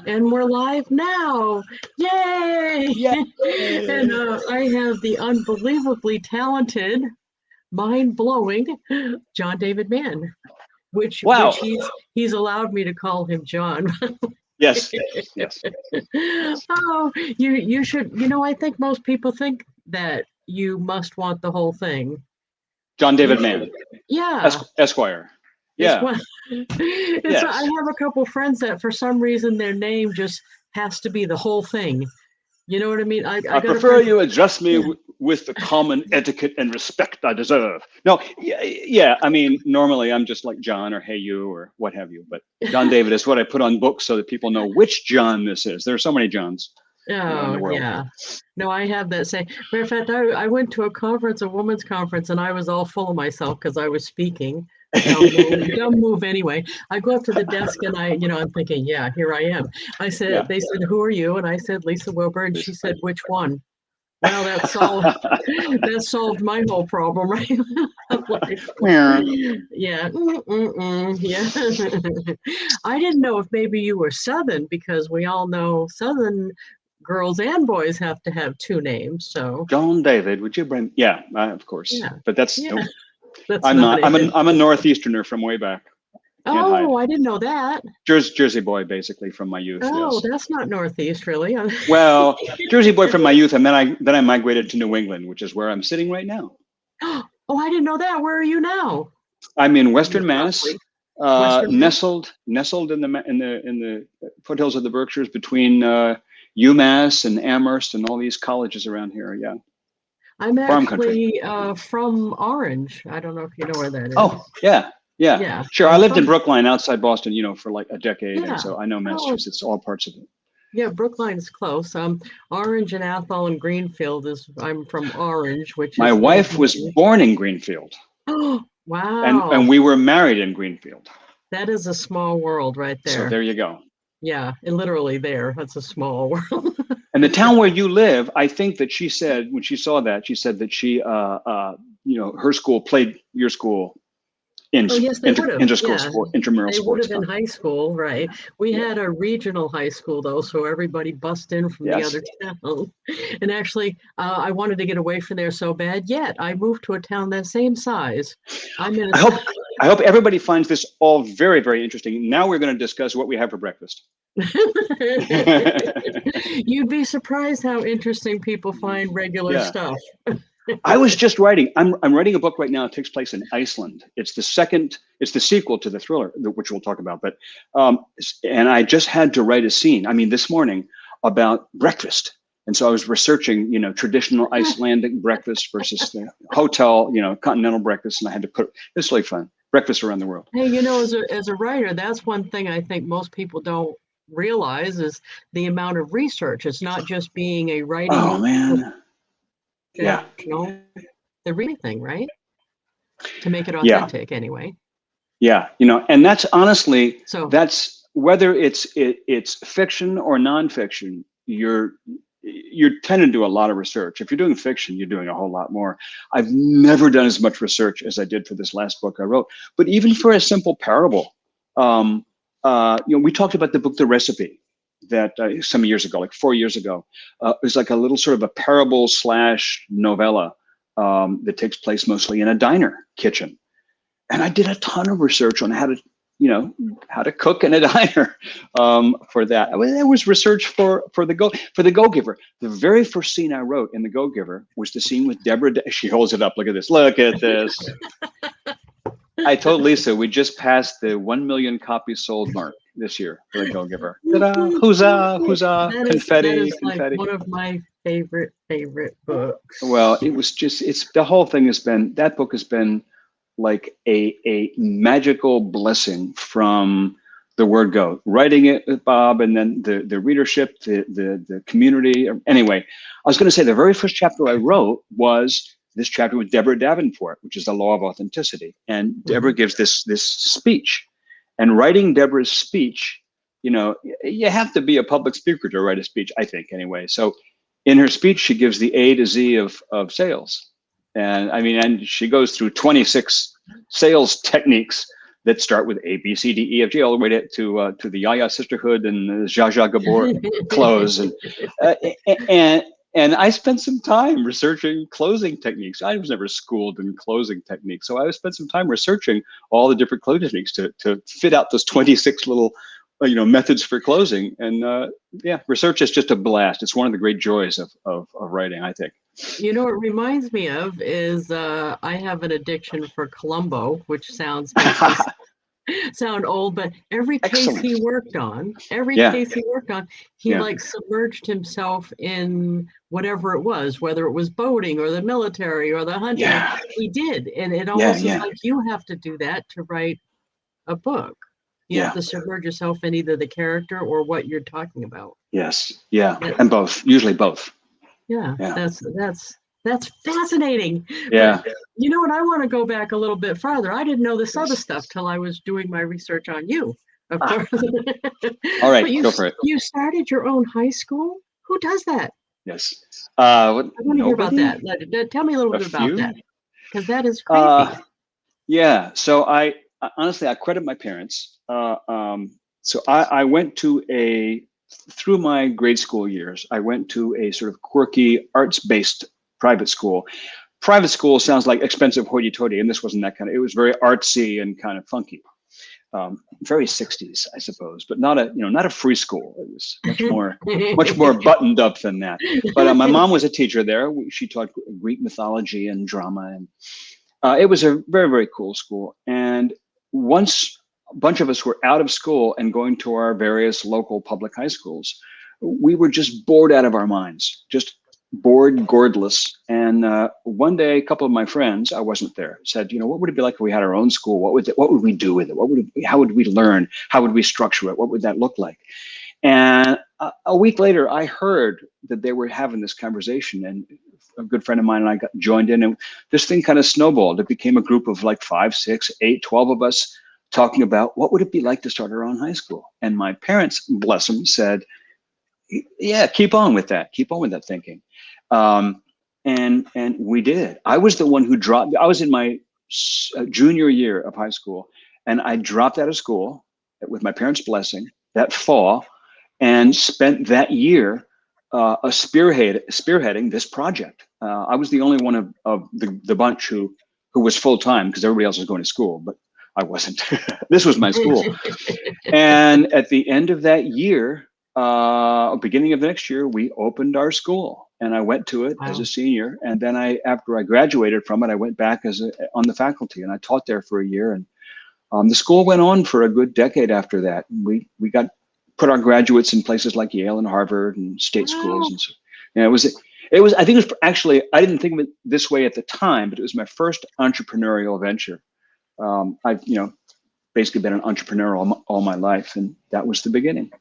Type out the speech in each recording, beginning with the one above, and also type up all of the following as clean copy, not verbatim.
And we're live now. Yay! Yeah. And I have the unbelievably talented, mind-blowing John David Mann, which Wow. he's allowed me to call him John. Yes. Yes. Oh, you should, I think most people think that you must want the whole thing. John You David should, Mann, yeah. Esquire. It's Yeah. one. It's I Yes. have a couple friends that for some reason their name just has to be the whole thing. You know what I mean? I I got a prefer friend. you address me Yeah. with the common etiquette and respect I deserve. No, yeah. I mean, normally I'm just like John or Hey You or what have you, but John David is what I put on books so that people know which John this is. There are so many Johns, in Oh the world. yeah. No, I have that same. Matter of fact, I went to a conference, a women's conference, and I was all full of myself because I was speaking. Dumb move anyway. I go up to the desk and I'm thinking, yeah, here I am. Yeah. They said, who are you? And I said, Lisa Wilbur. And she Please. said, which one? Well, that solved my whole problem, right? I'm like, Yeah. yeah, yeah. I didn't know if maybe you were Southern because we all know Southern girls and boys have to have two names. So John David, would you bring? Yeah, of course. yeah, But that's yeah, nope. that's I'm not not. it. I'm a Northeasterner from way back. Can't hide. Oh, I didn't know that. Jersey boy, basically from my youth. Oh, Yes. that's not Northeast, really. Well, Jersey boy from my youth, and then I migrated to New England, which is where I'm sitting right now. Oh, I didn't know that. Where are you now? I'm in Western Mass, Roughly. Western Mass? nestled in the foothills of the Berkshires between UMass and Amherst and all these colleges around here. Yeah, I'm farm country. actually from Orange. I don't know if you know where that is. Oh, yeah, yeah. Yeah, Sure. I I'm lived in from. Brookline outside Boston, for like a decade, and Yeah. so I know Oh, Massachusetts, all parts of it. yeah. Brookline's close. Orange and Athol and Greenfield is. I'm from Orange, which My is a little wife was easier. born in Greenfield, Oh, and wow. we were married in Greenfield. That is a small world right So there. there you go. Yeah, and literally there. That's a small world. And the town where you live, I think that she said when she saw that, she said that her school played your school in Oh, yes, they would have. inter-school Yeah, sport, intramural they would sports have in company. high school, right? We Yeah. had a regional high school though, so everybody bussed in from the Yes. other town. And actually, I wanted to get away from there so bad. Yet I moved to a town that same size. I'm in I a. hope I hope everybody finds this all very, very interesting. Now we're going to discuss what we have for breakfast. You'd be surprised how interesting people find regular Yeah. stuff. I was just writing. I'm writing a book right now. It takes place in Iceland. It's the sequel to the thriller, which we'll talk about. But and I just had to write a scene. I mean, this morning about breakfast, and so I was researching, traditional Icelandic breakfast versus the hotel, continental breakfast, and I had to put. It's really fun. Breakfast around the world. Hey, as a writer, that's one thing I think most people don't realize is the amount of research. It's not just being a Oh writing man. Yeah. professional, the reading thing, right? To make it Yeah. authentic anyway. Yeah. And that's honestly, So that's whether it's fiction or nonfiction, you're tending to do a lot of research. If you're doing fiction, you're doing a whole lot more. I've never done as much research as I did for this last book I wrote. But even for a simple parable, we talked about the book The Recipe that some years ago, like 4 years ago. It was like a little sort of a parable / novella that takes place mostly in a diner kitchen. And I did a ton of research on how to cook in a diner for that. There was research for the Go Giver. The very first scene I wrote in the Go Giver was the scene with Deborah. She holds it up. Look at this. Look at this. I told Lisa we just passed the 1 million copies sold mark this year for the Go Giver. Ta-da! Huzzah! Huzzah! that Confetti! is like Confetti! one of my favorite Well, books. it was just. The whole thing has been. That book has been like a magical blessing from the word go. Writing it with Bob, and then the readership, the community. Anyway, I was going to say the very first chapter I wrote was this chapter with Deborah Davenport, which is the law of authenticity. And Deborah gives this speech, and writing Deborah's speech, you have to be a public speaker to write a speech, I think, anyway. So in her speech, she gives the A to Z of sales. And I mean, and she goes through 26 sales techniques that start with A, B, C, D, E, F, G, all the way to the Yaya Sisterhood and the Zsa Zsa Gabor close. Uh, and and I spent some time researching closing techniques. I was never schooled in closing techniques, so I spent some time researching all the different closing techniques to fit out those 26 little methods for closing. And yeah, research is just a blast. It's one of the great joys of writing, I think. You know, what it reminds me of is I have an addiction for Columbo, which makes me sound old, but every case he worked on, he Yeah. like submerged himself in whatever it was, whether it was boating or the military or the hunting. Yeah. He did. And it almost is like you have to do that to write a book. You have to submerge yourself in either the character or what you're talking about. Yes. Yeah. And both, usually both. Yeah. That's fascinating. Yeah. But you know what? I want to go back a little bit farther. I didn't know this other stuff till I was doing my research on you, of course. All right, but go for it. You started your own high school? Who does that? Yes. I want to hear about that. Tell me a little bit about that, because that is crazy. Yeah. So I honestly, I credit my parents. So I went to through my grade school years, I went to a sort of quirky arts-based private school. Private school sounds like expensive hoity-toity, and this wasn't that kind of. It was very artsy and kind of funky, very 60s, I suppose, but not a free school. It was much more buttoned up than that. But my mom was a teacher there. She taught Greek mythology and drama, and it was a very, very cool school. And once a bunch of us were out of school and going to our various local public high schools, we were just bored out of our minds, just bored, gourdless. And one day, a couple of my friends, I wasn't there, said, what would it be like if we had our own school? What would we do with it? How would we learn? How would we structure it? What would that look like? And a week later, I heard that they were having this conversation, and a good friend of mine and I got joined in, and this thing kind of snowballed. It became a group of like 5, 6, 8, 12 of us talking about what would it be like to start our own high school. And my parents, bless them, said, yeah, keep on with that thinking. And we did. I was the one who dropped. I was in my junior year of high school, and I dropped out of school with my parents' blessing that fall, and spent that year spearheading this project. I was the only one of the bunch who was full time, because everybody else was going to school, but I wasn't. This was my school. And at the end of that year, beginning of the next year, we opened our school, and I went to it as a senior. And then after I graduated from it, I went back on the faculty, and I taught there for a year. And the school went on for a good decade after that. We put our graduates in places like Yale and Harvard and state schools. And so, it was, I think it was actually, I didn't think of it this way at the time, but it was my first entrepreneurial venture. I've, basically been an entrepreneur all my life, and that was the beginning.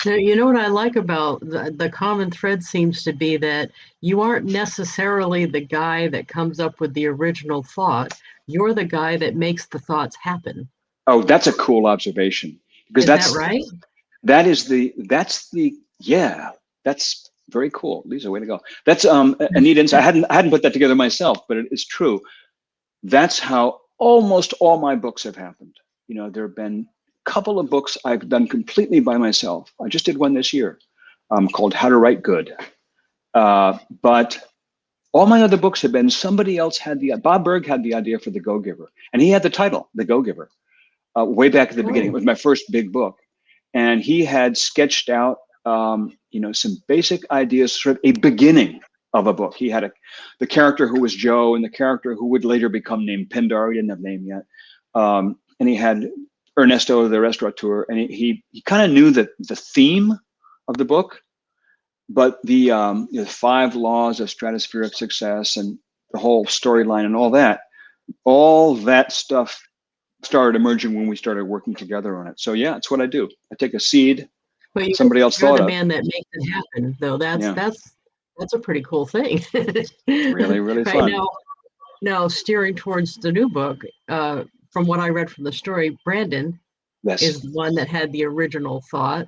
Now, you know what I like about the common thread seems to be that you aren't necessarily the guy that comes up with the original thought. You're the guy that makes the thoughts happen. Oh, that's a cool observation. Because that's right. That's very cool. Lisa, way to go. That's a neat insight. I hadn't put that together myself, but it is true. That's how almost all my books have happened. There have been a couple of books I've done completely by myself. I just did one this year called How to Write Good. But all my other books have been somebody else Bob Berg had the idea for The Go-Giver, and he had the title, The Go-Giver, way back at the beginning. It was my first big book. And he had sketched out, some basic ideas, sort of a beginning of a book. He had the character who was Joe, and the character who would later become named Pindar. He didn't have a name yet. And he had Ernesto, the restaurateur, and he kind of knew that the theme of the book, but the 5 laws of stratospheric success and the whole storyline and all that stuff started emerging when we started working together on it. So yeah, it's what I do. I take a seed somebody else thought of. You're the man that makes it happen, though. That's a pretty cool thing. Really, really fun. Now steering towards the new book, from what I read from the story, Brandon is the one that had the original thought,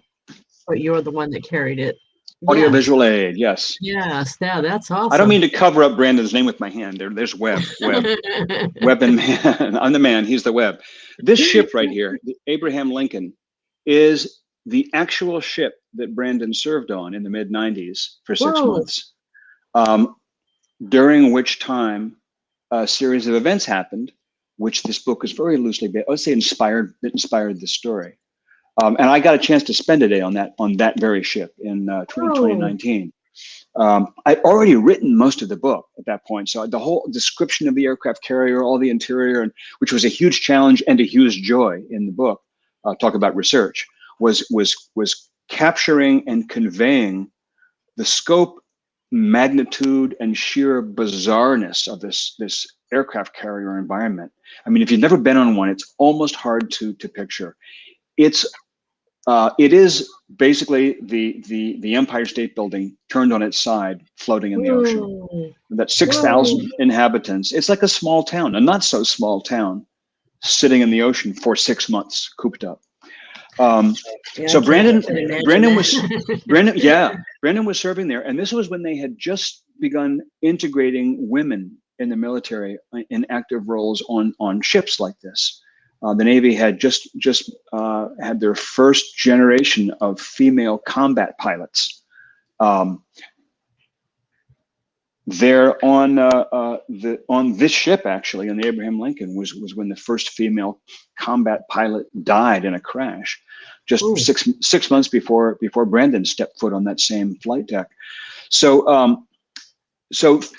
but you're the one that carried it Yes. Audiovisual aid, yes. Yes. Yeah, that's I don't awesome. mean to cover up Brandon's name with my hand. There's Webb and Man. I'm the man. He's the Webb. This ship right here, the Abraham Lincoln, is the actual ship that Brandon served on in the mid '90s for 6 months, um, during which time a series of events happened, which this book is very loosely based. I would say that inspired the story. And I got a chance to spend a day on that very ship in Whoa. 2019. I'd already written most of the book at that point, so the whole description of the aircraft carrier, all the interior, and which was a huge challenge and a huge joy in the book. Talk about research, was capturing and conveying the scope, magnitude, and sheer bizarreness of this aircraft carrier environment. I mean, if you've never been on one, it's almost hard to picture. It is basically the Empire State Building turned on its side, floating in the ocean. Whoa. That's 6,000 inhabitants. It's like a small town, a not so small town, sitting in the ocean for 6 months, cooped up. Yeah, So Brandon was that. Brandon was serving there, and this was when they had just begun integrating women in the military in active roles on ships like this. The Navy had just had their first generation of female combat pilots. There on this ship, actually, on the Abraham Lincoln, was when the first female combat pilot died in a crash, just Ooh. six months before Brandon stepped foot on that same flight deck. So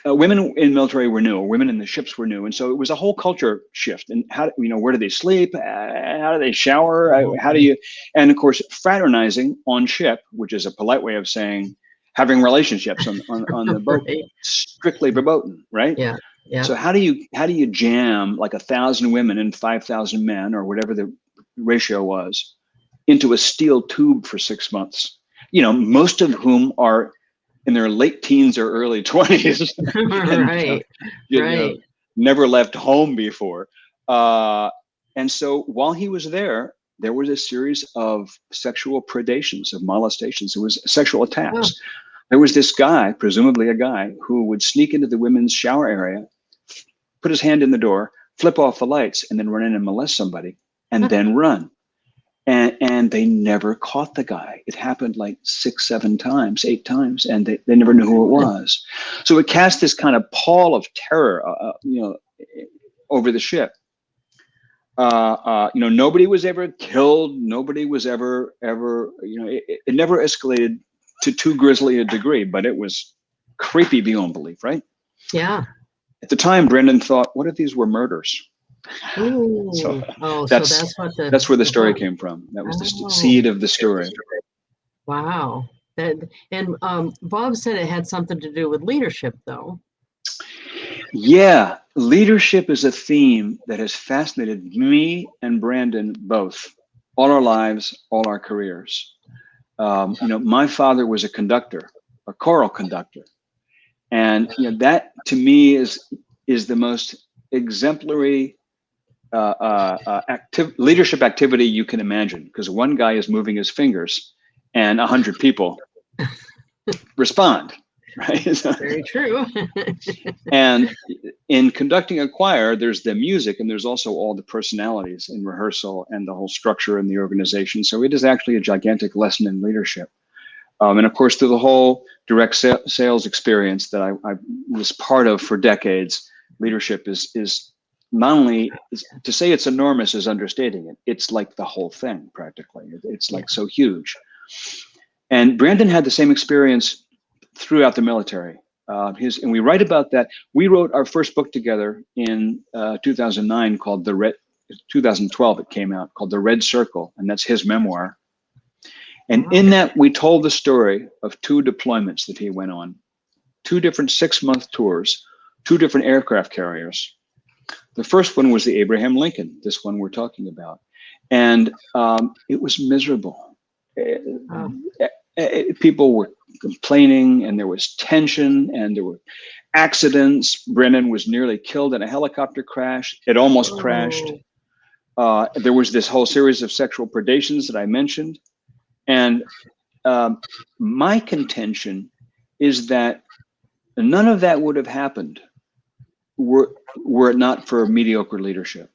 women in military were new, women in the ships were new, and so it was a whole culture shift. And how, where do they sleep? How do they shower? How do you? And of course, fraternizing on ship, which is a polite way of saying having relationships on the boat, Right. strictly verboten, right? Yeah. Yeah. So how do you jam like 1,000 women and 5,000 men, or whatever the ratio was, into a steel tube for 6 months? Most of whom are in their late teens or early 20s. Right. Right. Never left home before. And so while he was there was a series of sexual predations, of molestations. There was sexual attacks. Oh. There was this guy, presumably a guy, who would sneak into the women's shower area, put his hand in the door, flip off the lights, and then run in and molest somebody, and then run. And they never caught the guy. It happened like 6, 7 times, 8 times, and they never knew who it was. So it cast this kind of pall of terror, over the ship. Nobody was ever killed. Nobody was ever. It never escalated to too grisly a degree, but it was creepy beyond belief, right? Yeah. At the time, Brendan thought, what if these were murders? Ooh. So that's where the story came from. That was the seed of the story. Wow. And Bob said it had something to do with leadership, though. Yeah, leadership is a theme that has fascinated me and Brandon both, all our lives, all our careers. My father was a conductor, a choral conductor, and that to me is the most exemplary leadership activity you can imagine, because one guy is moving his fingers and 100 people respond, right? Very true. And in conducting a choir, there's the music and there's also all the personalities in rehearsal and the whole structure in the organization. So it is actually a gigantic lesson in leadership. And of course, through the whole direct sales experience that I was part of for decades, leadership is not only, to say it's enormous is understating it. It's like the whole thing practically. It's like so huge. And Brandon had the same experience throughout the military. And we write about that. We wrote our first book together in 2009 called 2012 it came out, called The Red Circle, and that's his memoir. And in that, we told the story of 2 deployments that he went on, 2 different 6-month tours, 2 different aircraft carriers. The first one was the Abraham Lincoln, this one we're talking about. And it was miserable. People were complaining, and there was tension, and there were accidents. Brennan was nearly killed in a helicopter crash. It almost crashed. There was this whole series of sexual predations that I mentioned. And my contention is that none of that would have happened were it not for mediocre leadership.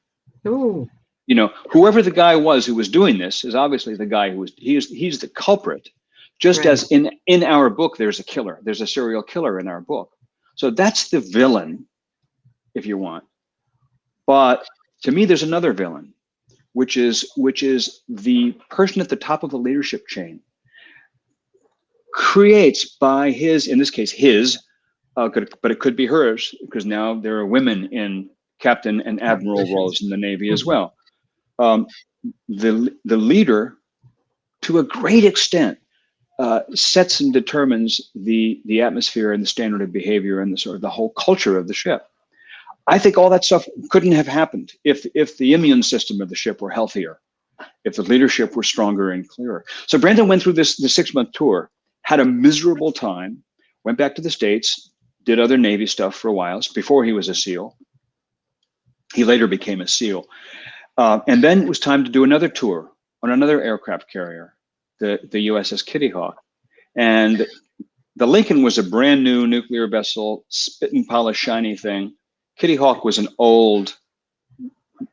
Ooh. You know, whoever the guy was who was doing this is obviously the guy who was, he's the culprit. Just Right. as in our book, there's a killer, there's a serial killer in our book. So that's the villain, if you want. But to me, there's another villain, which is the person at the top of the leadership chain creates by his, in this case, his, but it could be hers, because now there are women in captain and admiral roles in the Navy as well. The leader, to a great extent, sets and determines the atmosphere and the standard of behavior and the sort of the whole culture of the ship. I think all that stuff couldn't have happened if the immune system of the ship were healthier, if the leadership were stronger and clearer. So Brandon went through the 6-month tour, had a miserable time, went back to the States, did other Navy stuff for a while before he was a SEAL. He later became a SEAL. And then it was time to do another tour on another aircraft carrier, the USS Kitty Hawk. And the Lincoln was a brand new nuclear vessel, spit and polish, shiny thing. Kitty Hawk was an old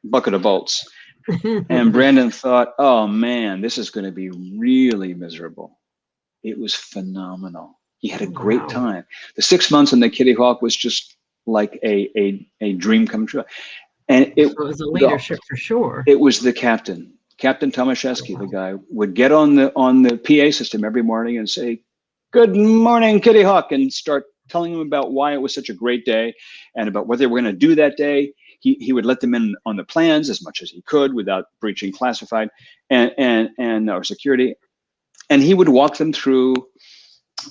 bucket of bolts. And Brandon thought, oh man, this is going to be really miserable. It was phenomenal. He had a great time. The 6 months on the Kitty Hawk was just like a dream come true. And it was a leadership for sure. It was the captain, Captain Tomaszewski, the guy would get on the PA system every morning and say, "Good morning, Kitty Hawk," and start telling them about why it was such a great day and about what they were going to do that day. He would let them in on the plans as much as he could without breaching classified and or security. And he would walk them through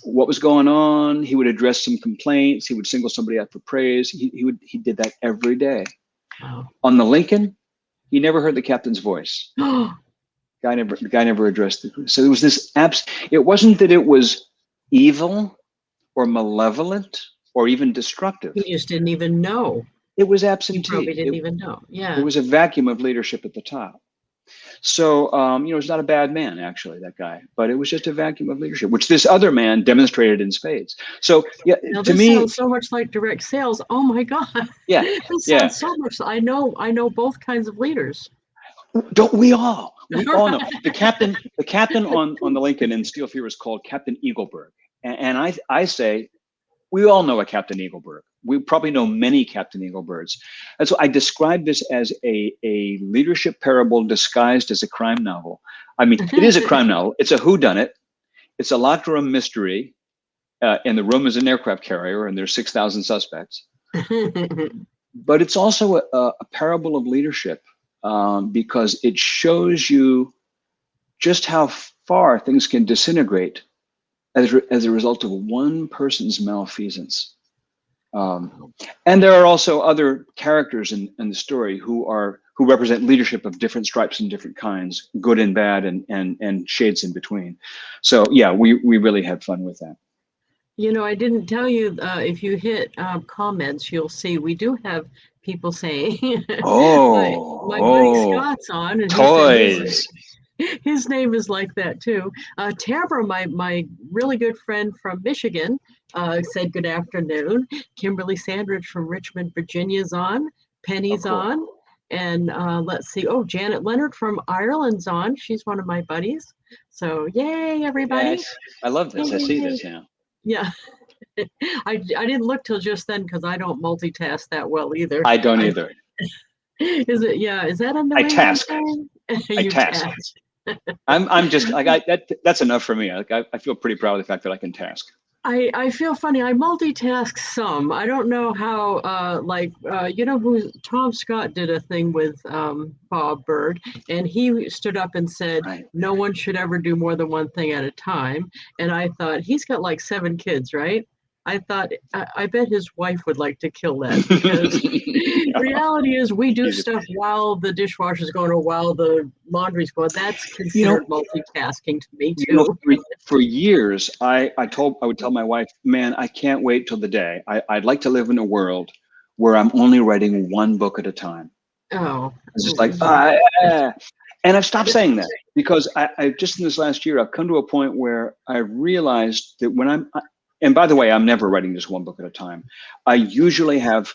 what was going on. He would address some complaints. He would single somebody out for praise. He did that every day. Wow. On the Lincoln, he never heard the captain's voice. The guy never addressed the crew. So there was this it wasn't that it was evil or malevolent or even destructive. He just didn't even know. It was absentee. He probably didn't even know. Yeah. There was a vacuum of leadership at the top. So, he's not a bad man, actually, that guy, but it was just a vacuum of leadership, which this other man demonstrated in spades. So, yeah, now, to this me, sounds so much like direct sales. Oh my God. Yeah, this sounds so much. I know both kinds of leaders. Don't we all? We all know the captain on the Lincoln in Steel Fear is called Captain Eagleberg, and I say we all know a Captain Eagleberg. We probably know many Captain Eaglebergs. And so I describe this as a leadership parable disguised as a crime novel. I mean, it is a crime novel. It's a whodunit. It's a locked room mystery. And the room is an aircraft carrier, and there's 6,000 suspects. But it's also a parable of leadership because it shows you just how far things can disintegrate as a result of one person's malfeasance. And there are also other characters in the story who represent leadership of different stripes and different kinds, good and bad, and shades in between. So yeah, we really had fun with that. You know, I didn't tell you, if you hit comments, you'll see we do have people saying, my buddy Scott's on, and toys. His name is like that too. Tamara, my really good friend from Michigan, said good afternoon. Kimberly Sandridge from Richmond, Virginia's on. Penny's on. And let's see. Oh, Janet Leonard from Ireland's on. She's one of my buddies. So yay, everybody. Yes. I love this. I see this now. Yeah. I didn't look till just then because I don't multitask that well either. I don't either. Is it? Yeah. Is that on the I task. I task. I'm just like that's enough for me. Like I feel pretty proud of the fact that I can task. I feel funny. I multitask some. I don't know how. Who Tom Scott did a thing with Bob Berg, and he stood up and said, "No one should ever do more than one thing at a time." And I thought he's got like 7 kids, right? I thought I bet his wife would like to kill that because reality is we do stuff while the dishwasher's going or while the laundry's going. That's considered multitasking to me too. For years, I would tell my wife, "Man, I can't wait till the day. I'd like to live in a world where I'm only writing one book at a time." Oh, it's just like And I've stopped saying that because I just in this last year, I've come to a point where I realized that when and by the way, I'm never writing just one book at a time. I usually have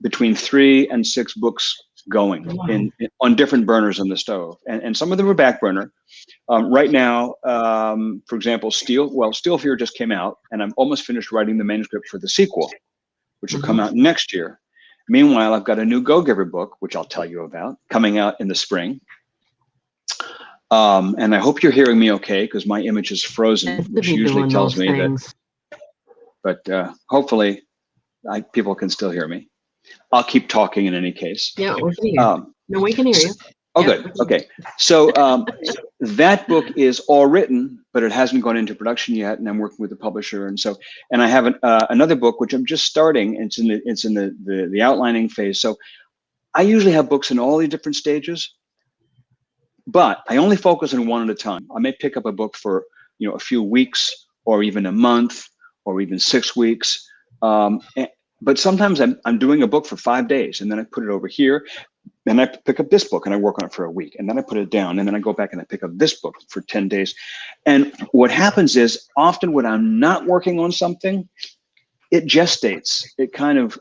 between 3 and 6 books going on different burners on the stove. And some of them are back burner. Right now, for example, Steel Fear just came out, and I'm almost finished writing the manuscript for the sequel, which will come out next year. Meanwhile, I've got a new Go-Giver book, which I'll tell you about, coming out in the spring. And I hope you're hearing me okay, because my image is frozen, which usually tells me that. But hopefully, people can still hear me. I'll keep talking in any case. Yeah, we can hear you. No, we can hear you. Oh, good. Okay. So that book is all written, but it hasn't gone into production yet, and I'm working with the publisher. And I have another book which I'm just starting. It's in the outlining phase. So I usually have books in all the different stages, but I only focus on one at a time. I may pick up a book for a few weeks, or even a month, or even 6 weeks. But sometimes I'm doing a book for 5 days, and then I put it over here. Then I pick up this book and I work on it for a week, and then I put it down, and then I go back and I pick up this book for 10 days. And what happens is, often when I'm not working on something, it gestates. It kind of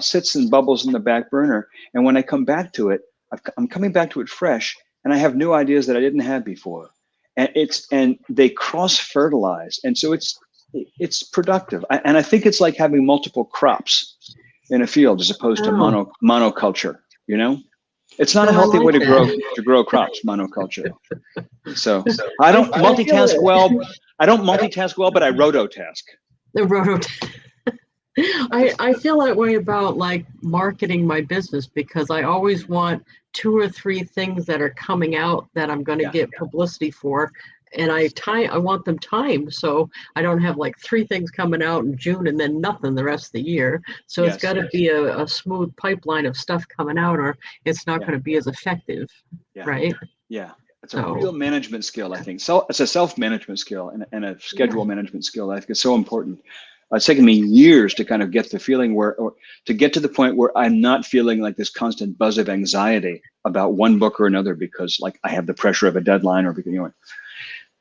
sits and bubbles in the back burner. And when I come back to it, I'm coming back to it fresh, and I have new ideas that I didn't have before. And they cross-fertilize. And so it's productive. And I think it's like having multiple crops in a field as opposed to monoculture. It's not a healthy way to grow crops, monoculture. So I don't multitask well. I don't multitask well, but I rototask. I feel that way about like marketing my business, because I always want 2 or 3 things that are coming out that I'm going to get publicity for. And I want them timed, so I don't have like 3 things coming out in June and then nothing the rest of the year. So it's got to be a smooth pipeline of stuff coming out, or it's not going to be as effective, right? Yeah, it's a real management skill, I think. So it's a self-management skill and a schedule management skill. I think it's so important. It's taken me years to kind of get the feeling or to get to the point where I'm not feeling like this constant buzz of anxiety about one book or another, because like I have the pressure of a deadline, or because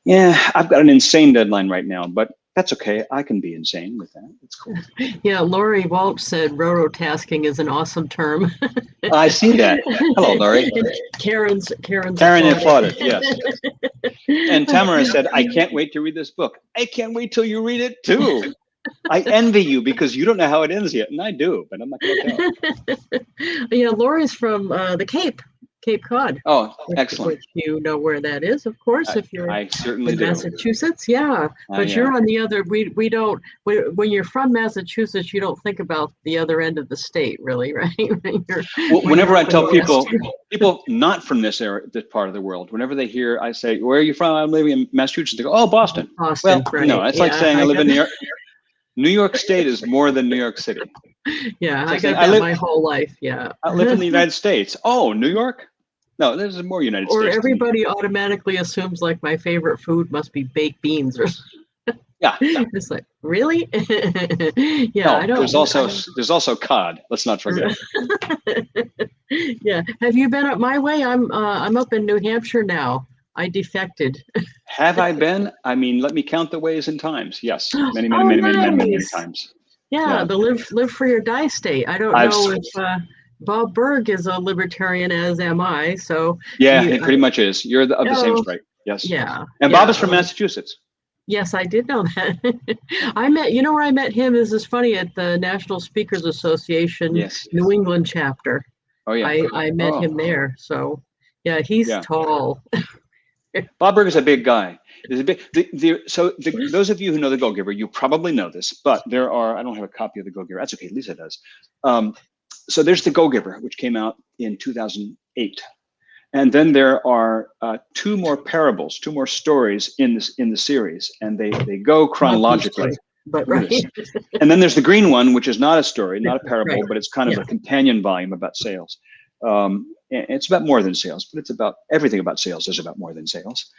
yeah, I've got an insane deadline right now, but that's okay. I can be insane with that. It's cool. Yeah, Lori Walsh said rototasking is an awesome term. I see that. Hello, Lori. Karen applauded, yes. And Tamara said, I can't wait to read this book. I can't wait till you read it too. I envy you because you don't know how it ends yet, and I do, but I'm not going to tell. Yeah, Lori's from the Cape Cod. Oh, excellent. Which you know where that is, of course, if you're I certainly in do. Massachusetts. Yeah, but you're on the other, we don't, when you're from Massachusetts, you don't think about the other end of the state, really, right? Whenever I tell people not from this part of the world, whenever they hear, I say, where are you from? I'm living in Massachusetts. They go, oh, Boston. Boston, right. No, it's like saying I live in New York. New York State is more than New York City. Yeah, I got that my whole life, yeah. I live in the United States. Oh, New York? No, there's more United States. Or everybody automatically assumes like my favorite food must be baked beans or yeah. It's like, really? Yeah, no, I don't. There's also cod. Let's not forget. Yeah. Have you been up my way? I'm up in New Hampshire now. I defected. Have I been? I mean, let me count the ways and times. Yes, many times. Yeah, the live free or die state. I don't know if Bob Berg is a libertarian, as am I. So yeah, he pretty much is. You're of the same stripe. Yes. Yeah. And Bob is from Massachusetts. Yes, I did know that. Where I met him is funny, at the National Speakers Association New England chapter. Oh yeah. I met him there. So yeah, he's tall. Bob Berg is a big guy. Those of you who know the Go-Giver, you probably know this, but there are, I don't have a copy of the Go-Giver. That's okay, Lisa does. So there's the Go-Giver, which came out in 2008. And then there are 2 more parables, 2 more stories in the series, and they go chronologically. But right. And then there's the green one, which is not a story, not a parable, but it's kind of a companion volume about sales. It's about more than sales, but it's about everything about sales is about more than sales.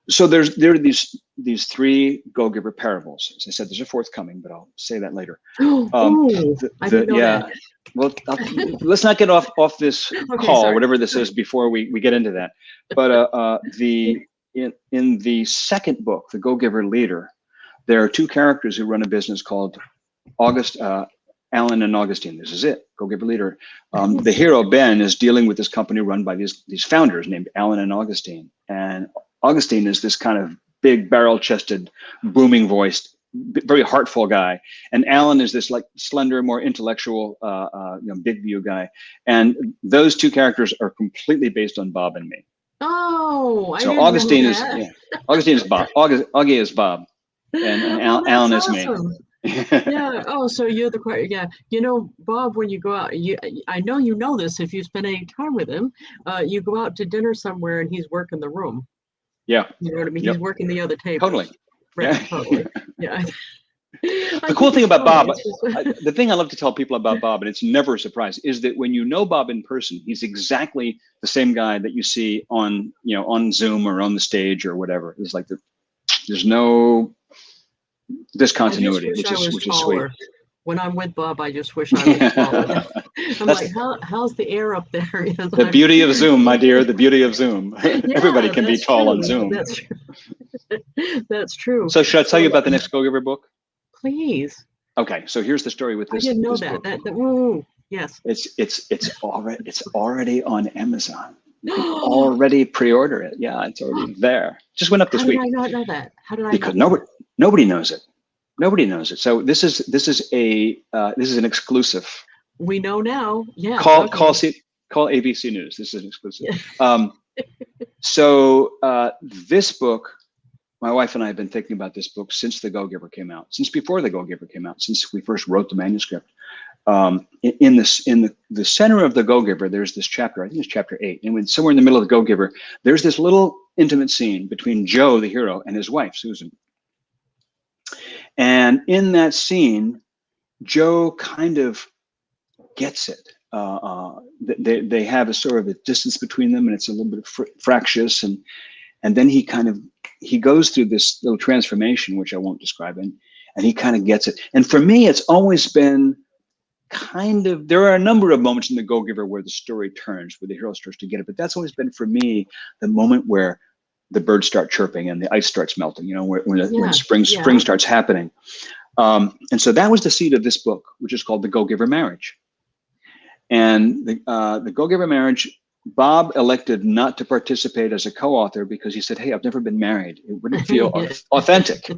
So there are these three Go-Giver parables. As I said, there's a fourth coming, but I'll say that later. I didn't know that. Well, let's not get off this Okay, call, sorry. whatever this is, before we get into that. But in the second book, The Go-Giver Leader, there are two characters who run a business called Alan and Augustine. This is it, Go-Giver Leader. The hero, Ben, is dealing with this company run by these founders named Alan and Augustine. And Augustine is this kind of big, barrel-chested, booming voiced, very heartful guy. And Alan is this like slender, more intellectual, big view guy. And those two characters are completely based on Bob and me. Oh, So Augustine is Bob. Augie is Bob. And Alan is awesome. me. Yeah. Oh, so you're the yeah. You know, Bob, when you go out, I know you know this if you spend any time with him. You go out to dinner somewhere and he's working the room. Yeah. You know what I mean? Yep. He's working the other table. Totally. Right. Yeah. Totally. Yeah. The cool thing about Bob, the thing I love to tell people about Bob, and it's never a surprise, is that when you know Bob in person, he's exactly the same guy that you see on Zoom or on the stage or whatever. It's like there's no discontinuity, which is sweet. When I'm with Bob, I just wish I was taller. I'm like, how's the air up there? The beauty of Zoom, my dear, the beauty of Zoom. Yeah, everybody can be tall on Zoom. That's true. That's true. So should I tell you about the next Go-Giver book? Please. Okay, so here's the story with this. I didn't know book. Yes. It's already on Amazon. You can already pre-order it. Yeah, it's already there. Just went up this week. How did I not know that? How did I? Because nobody knows it. Nobody knows it. So this is an exclusive. We know now. Yeah. Call ABC News. This is an exclusive. So this book, my wife and I have been thinking about this book since The Go-Giver came out, since before The Go-Giver came out, since we first wrote the manuscript. In the center of The Go-Giver, there's this chapter, I think it's chapter 8, and when somewhere in the middle of The Go-Giver, there's this little intimate scene between Joe, the hero, and his wife, Susan. And in that scene, Joe kind of gets it. They have a sort of a distance between them, and it's a little bit fractious, and then he goes through this little transformation, which I won't describe, and he kind of gets it. And for me, it's always been there are a number of moments in The Go-Giver where the story turns, where the hero starts to get it, but that's always been for me the moment where the birds start chirping and the ice starts melting, when spring starts happening. And so that was the seed of this book, which is called The Go-Giver Marriage. And the Go-Giver Marriage, Bob elected not to participate as a co-author because he said, hey, I've never been married. It wouldn't feel authentic.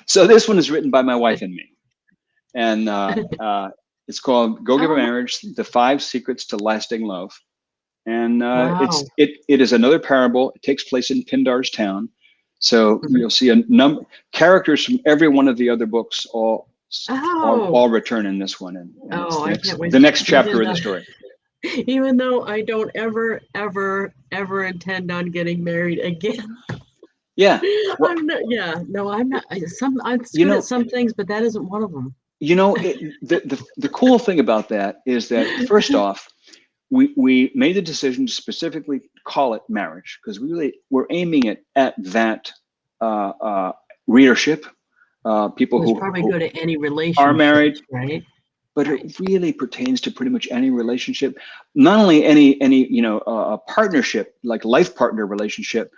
So this one is written by my wife and me. And it's called Go-Giver Marriage, The 5 Secrets to Lasting Love. And it is another parable. It takes place in Pindar's town. So you'll see a number characters from every one of the other books all return in this one. And it's the next chapter of the story. Even though I don't ever intend on getting married again. Yeah. Well, I'm not. I'm good at some things, but that isn't one of them. The cool thing about that is that first off, we made the decision to specifically call it marriage because we're aiming it at that readership, people who probably go to any relationship are married, right? But it really pertains to pretty much any relationship, not only any a partnership like life partner relationship,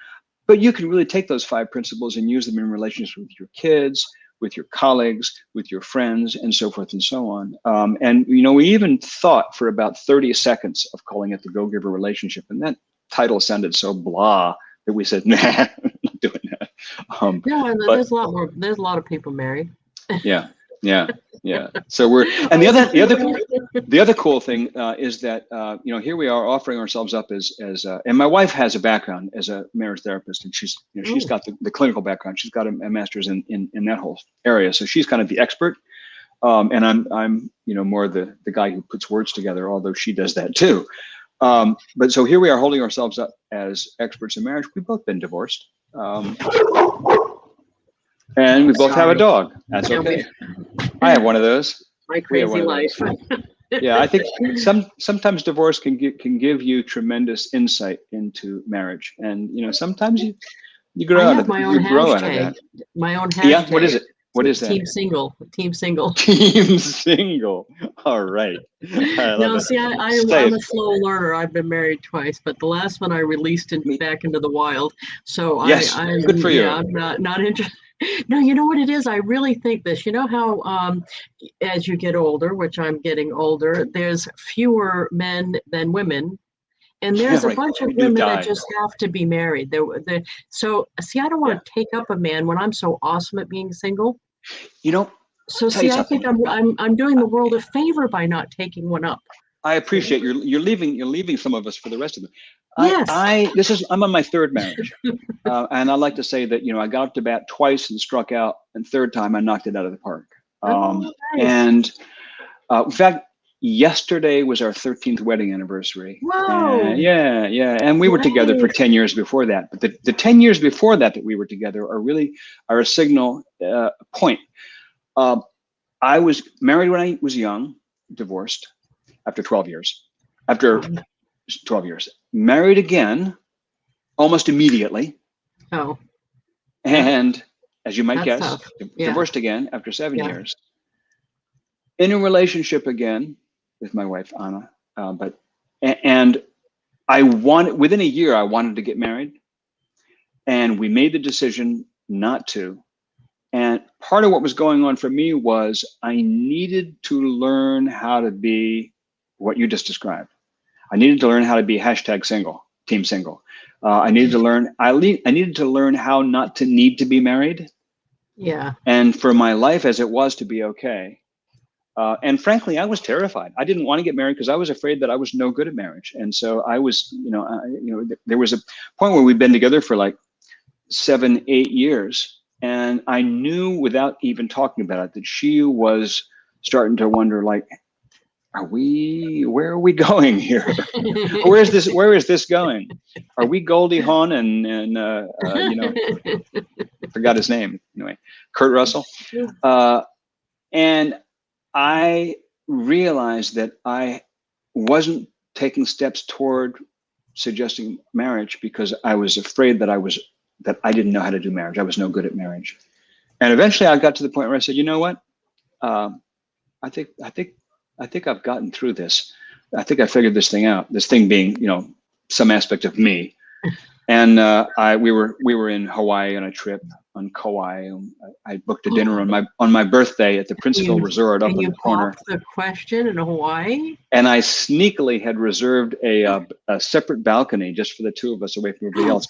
but you can really take those 5 principles and use them in relationships with your kids, with your colleagues, with your friends, and so forth and so on. And we even thought for about 30 seconds of calling it the Go-Giver Relationship, and that title sounded so blah that we said, nah, I'm not doing that. There's a lot more. There's a lot of people married. Yeah. So the other cool thing is that here we are offering ourselves up as and my wife has a background as a marriage therapist, and she's got the clinical background. She's got a master's in that whole area, so she's kind of the expert. And I'm more the guy who puts words together, although she does that too. But so here we are holding ourselves up as experts in marriage. We've both been divorced. And we both have a dog. That's okay. I have one of those. My crazy life. Yeah, I think sometimes divorce can give you tremendous insight into marriage, and sometimes You grow I out have of my own you grow out of hashtag. that. My own Yeah. What is hashtag. it? What is that? Team single. Team single. Team single. All right. I love No, it. see, Say I'm it. a slow learner. I've been married twice, but the last one I released Me. back into the wild. So Yes. Good for yeah, you. I'm not interested. No, you know what it is? I really think this. You know how as you get older, which I'm getting older, there's fewer men than women. And Yeah. there's a Right. bunch of We do women that die. just have to be married. So see, I don't Yeah. want to take up a man when I'm so awesome at being single. You know, So tell you see, I think something. I'm doing the world a favor by not taking one up. I appreciate you're leaving some of us for the rest of them. Yes. I'm on my third marriage, and I like to say that I got up to bat twice and struck out, and third time I knocked it out of the park. Oh, nice. And in fact, yesterday was our 13th wedding anniversary. Whoa. Yeah, and we were together for Nice. 10 years before that. But the 10 years before that we were together are a signal point. I was married when I was young, divorced after 12 years. After 12 years, married again almost immediately, Oh, and as you might that's guess, tough. Yeah. divorced again after 7 Yeah. years. In a relationship again with my wife Anna, and within a year I wanted to get married, and we made the decision not to. And part of what was going on for me was I needed to learn how to be what you just described. I needed to learn how to be hashtag single, team single. I needed to learn. I needed to learn how not to need to be married, Yeah. and for my life as it was to be okay. And frankly, I was terrified. I didn't want to get married because I was afraid that I was no good at marriage. And so I was, there was a point where we'd been together for like 7, 8 years, and I knew without even talking about it that she was starting to wonder, like, where are we going here? Where is this going? Are we Goldie Hawn and forgot his name anyway, Kurt Russell? And I realized that I wasn't taking steps toward suggesting marriage because I was afraid that I didn't know how to do marriage. I was no good at marriage. And eventually I got to the point where I said, you know what? I think I've gotten through this. I think I figured this thing out. This thing being, some aspect of me. And we were in Hawaii on a trip on Kauai. I booked a dinner on my birthday at the Princeville Resort up in the corner. The question in Hawaii. And I sneakily had reserved a separate balcony just for the two of us away from everybody else.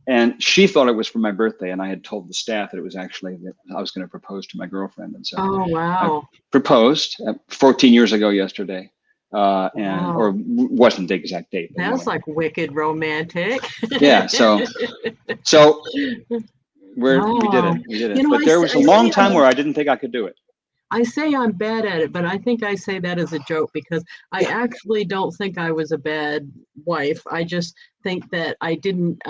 And she thought it was for my birthday, and I had told the staff that it was actually that I was going to propose to my girlfriend. And so wow. I proposed 14 years ago yesterday, or wasn't the exact date. That's like wicked romantic. Yeah. So we did it. We did it. But there was a long time where I didn't think I could do it. I say I'm bad at it, but I think I say that as a joke because I actually don't think I was a bad wife. I just think that I didn't.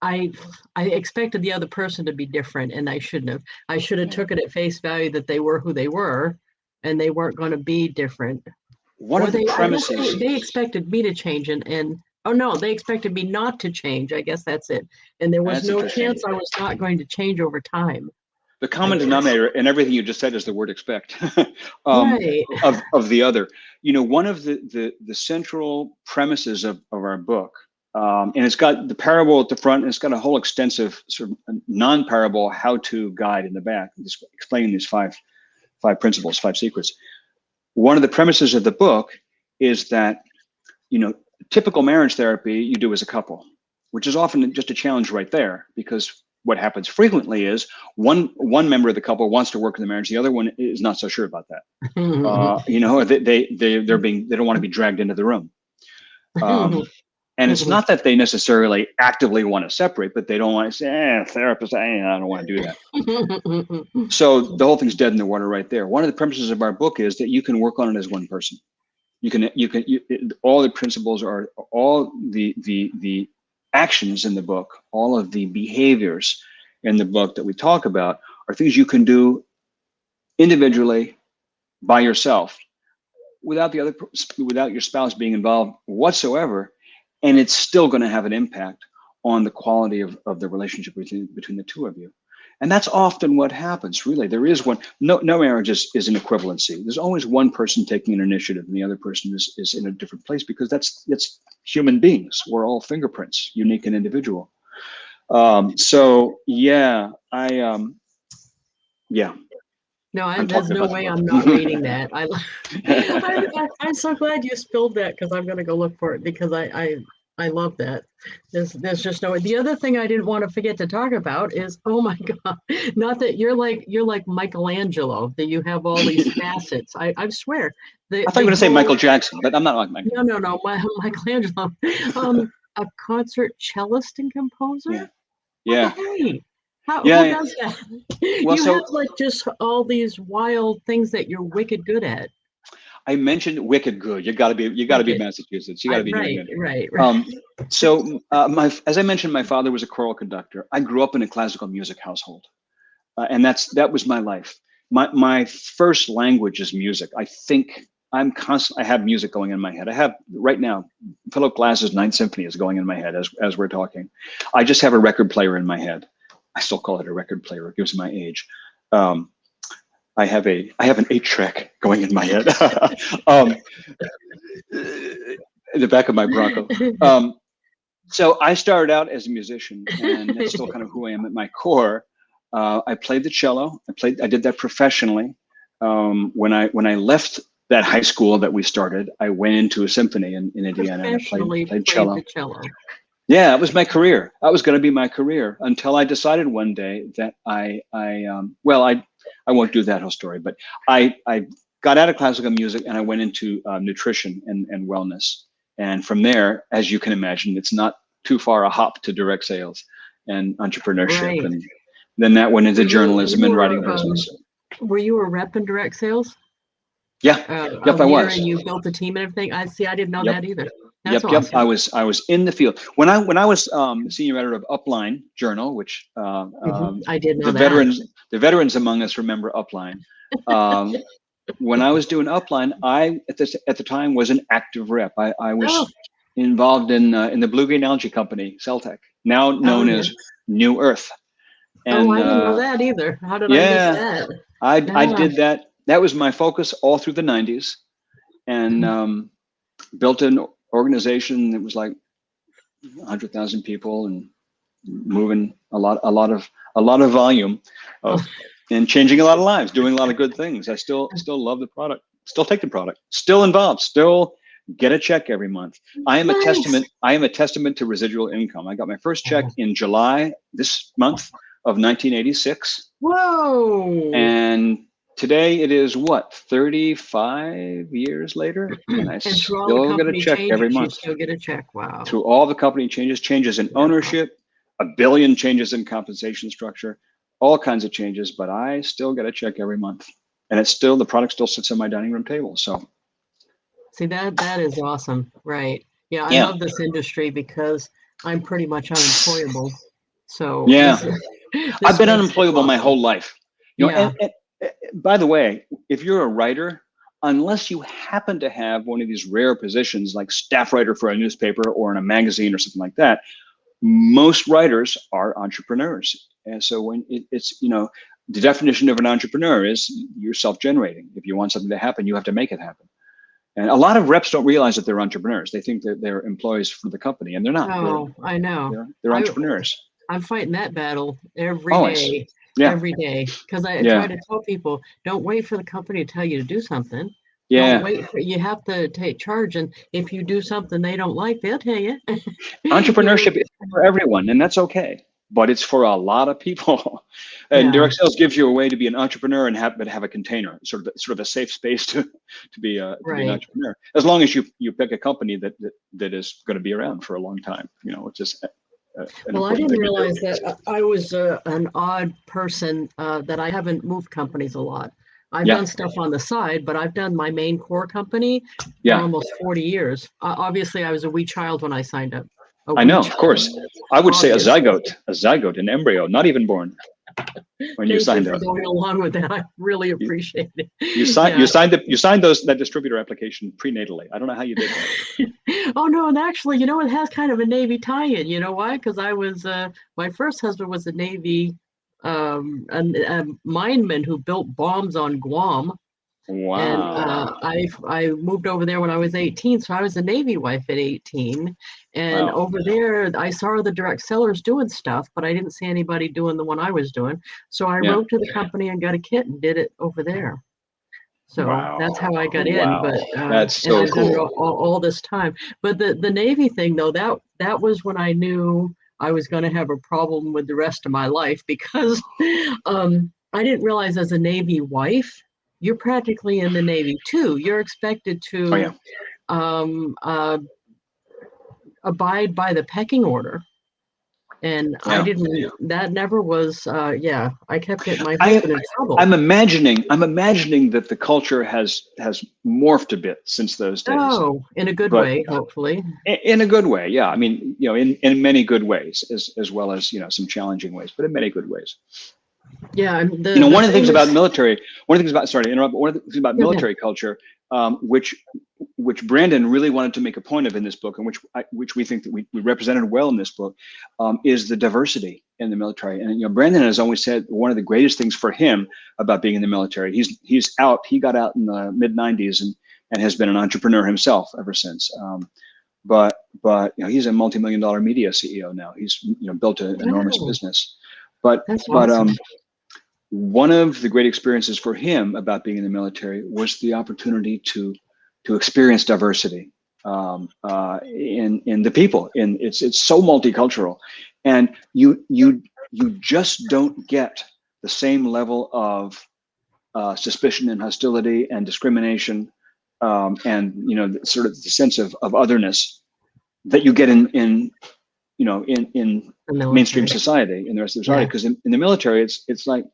I expected the other person to be different, and I shouldn't have. I should have took it at face value that they were who they were, and they weren't going to be different. One of the premises they expected me to change, and oh no, they expected me not to change. I guess that's it. And there was no chance I was not going to change over time. The common denominator in everything you just said is the word expect right. of the other. One of the central premises of our book, and it's got the parable at the front, and it's got a whole extensive sort of non-parable how-to guide in the back, just explaining these five principles, 5 secrets. One of the premises of the book is that, typical marriage therapy you do as a couple, which is often just a challenge right there, because what happens frequently is one member of the couple wants to work in the marriage, the other one is not so sure about that. They don't want to be dragged into the room. And it's not that they necessarily actively want to separate, but they don't want to say, therapist, I don't want to do that. So the whole thing's dead in the water right there. One of the premises of our book is that you can work on it as one person. All the principles are all the actions in the book, all of the behaviors in the book that we talk about are things you can do individually by yourself without your spouse being involved whatsoever, and it's still going to have an impact on the quality of the relationship between the two of you. And that's often what happens, really. There is no marriage is an equivalency. There's always one person taking an initiative and the other person is in a different place, because that's human beings. We're all fingerprints, unique and individual. So yeah, yeah. No, there's no way I'm not reading that. I'm so glad you spilled that, because I'm going to go look for it, because I love that. There's just no way. The other thing I didn't want to forget to talk about is, oh my God, not that you're like Michelangelo, that you have all these facets. I swear. I thought you were going to say Michael Jackson, but I'm not like Michael. No, Michelangelo. A concert cellist and composer? Yeah. Hey, who does that? Well, you have like just all these wild things that you're wicked good at. I mentioned wicked good. You got to be Massachusetts. You got to be New England. Right. So as I mentioned, my father was a choral conductor. I grew up in a classical music household, and that was my life. My first language is music. I think I have music going in my head. I have right now, Philip Glass's Ninth Symphony is going in my head as we're talking. I just have a record player in my head. I still call it a record player. It gives my age. I have an 8-track going in my head. In the back of my Bronco. So I started out as a musician, and that's still kind of who I am at my core. I played the cello. I did that professionally. When I left that high school that we started, I went into a symphony in Indiana and I played cello. The cello. Yeah, it was my career. That was going to be my career until I decided one day that I won't do that whole story, but I got out of classical music and I went into nutrition and wellness. And from there, as you can imagine, it's not too far a hop to direct sales and entrepreneurship. Right. And then that went into journalism and writing business. Were you a rep in direct sales? Yeah. Yep, I was. And you built a team and everything. I didn't know that either. That's awesome. Yep. I was in the field when I was senior editor of Upline Journal, which I did know the veterans among us remember Upline. When I was doing Upline, I at the time was an active rep. I was involved in the Blue Green Algae Company, Celtec, now known as New Earth. And, I didn't know that either. How did I miss that? I did that. That was my focus all through the 90s, and built an organization that was like 100,000 people and moving a lot of volume and changing a lot of lives, doing a lot of good things. I still love the product, still take the product, still involved, still get a check every month. I am a testament to residual income. I got my first check in July this month of 1986. Whoa. And today it is 35 years later, and I still get a check every month. You still get a check. Wow. Through all the company changes in ownership, a billion changes in compensation structure, all kinds of changes, but I still get a check every month, and the product still sits on my dining room table. So, see, that is awesome, right? Yeah, I love this industry because I'm pretty much unemployable. So I've been unemployable my whole life. And by the way, if you're a writer, unless you happen to have one of these rare positions like staff writer for a newspaper or in a magazine or something like that, most writers are entrepreneurs. And so when it's the definition of an entrepreneur is you're self-generating. If you want something to happen, you have to make it happen. And a lot of reps don't realize that they're entrepreneurs. They think that they're employees for the company, and they're not. Oh, I know. They're entrepreneurs. I'm fighting that battle every day. Yeah. Every day, because I try to tell people, don't wait for the company to tell you to do something. Yeah. You have to take charge, and if you do something they don't like, they'll tell you. Entrepreneurship is for everyone, and that's okay. But it's for a lot of people. And direct sales gives you a way to be an entrepreneur and have a container, sort of a safe space to be an entrepreneur. As long as you pick a company that is going to be around for a long time, which is. Well, I didn't realize that I was an odd person, that I haven't moved companies a lot. I've done stuff on the side, but I've done my main core company for almost 40 years. Obviously, I was a wee child when I signed up. I know, of course. I would say a zygote, an embryo, not even born. when you Thank you signed for those. going along with that. I really appreciate it. You signed that distributor application prenatally. I don't know how you did that. Oh no, and actually, it has kind of a Navy tie-in. You know why? Because I was my first husband was a Navy a mineman who built bombs on Guam. And Wow. I moved over there when I was 18, so I was a Navy wife at 18. And Wow. over there, I saw the direct sellers doing stuff, but I didn't see anybody doing the one I was doing. So I Yeah. wrote to the company and got a kit and did it over there. So that's how Wow. I got in. Wow. But That's and so I've done it cool. all this time. But the Navy thing, though, that was when I knew I was going to have a problem with the rest of my life because I didn't realize as a Navy wife, you're practically in the Navy too. You're expected Oh yeah. to um, uh, abide by the pecking order. And I Yeah. didn't, that never was, I kept getting my I husband in trouble. I'm imagining that the culture has morphed a bit since those days, Oh, in a good but way, hopefully. in a good way. Yeah. I mean, in many good ways, as well as, some challenging ways, but in many good ways. Yeah, the One of the things about famous, military, one of the things about, sorry to interrupt, but one of the things about go ahead. military culture, which Brandon really wanted to make a point of in this book, and which we think that we represented well in this book, is the diversity in the military. And Brandon has always said one of the greatest things for him about being in the military. He got out in the mid '90s and has been an entrepreneur himself ever since. But he's a multi-million-dollar media CEO now. He's built an enormous Wow, business. But that's but awesome. one of the great experiences for him about being in the military was the opportunity to experience diversity in the people. It's so multicultural, and you just don't get the same level of suspicion and hostility and discrimination, and sort of the sense of otherness that you get in The mainstream military. society, in the rest of society. Yeah, Because in the military, it's like,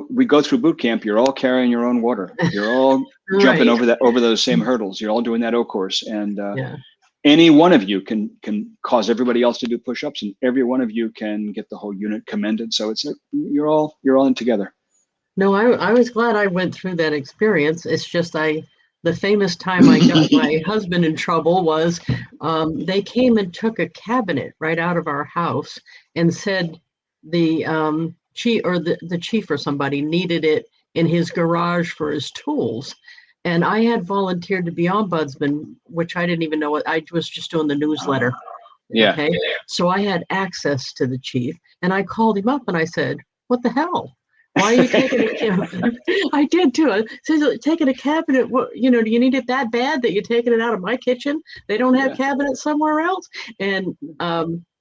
we go through boot camp. You're all carrying your own water. You're all jumping right. over those same hurdles. You're all doing that O course, and Yeah. any one of you can cause everybody else to do push-ups, and every one of you can get the whole unit commended. So it's like you're all in together. No, I was glad I went through that experience. It's just the famous time I got my husband in trouble was they came and took a cabinet right out of our house and said the chief or the chief or somebody needed it in his garage for his tools. And I had volunteered to be ombudsman, which I didn't even know what I was just doing the newsletter. Yeah. Okay. So I had access to the chief and I called him up and I said, "What the hell? Why are you taking a cabinet?" I did too. I said, "Taking a cabinet, what, do you need it that bad that you're taking it out of my kitchen? They don't have Yeah. cabinets somewhere else?" And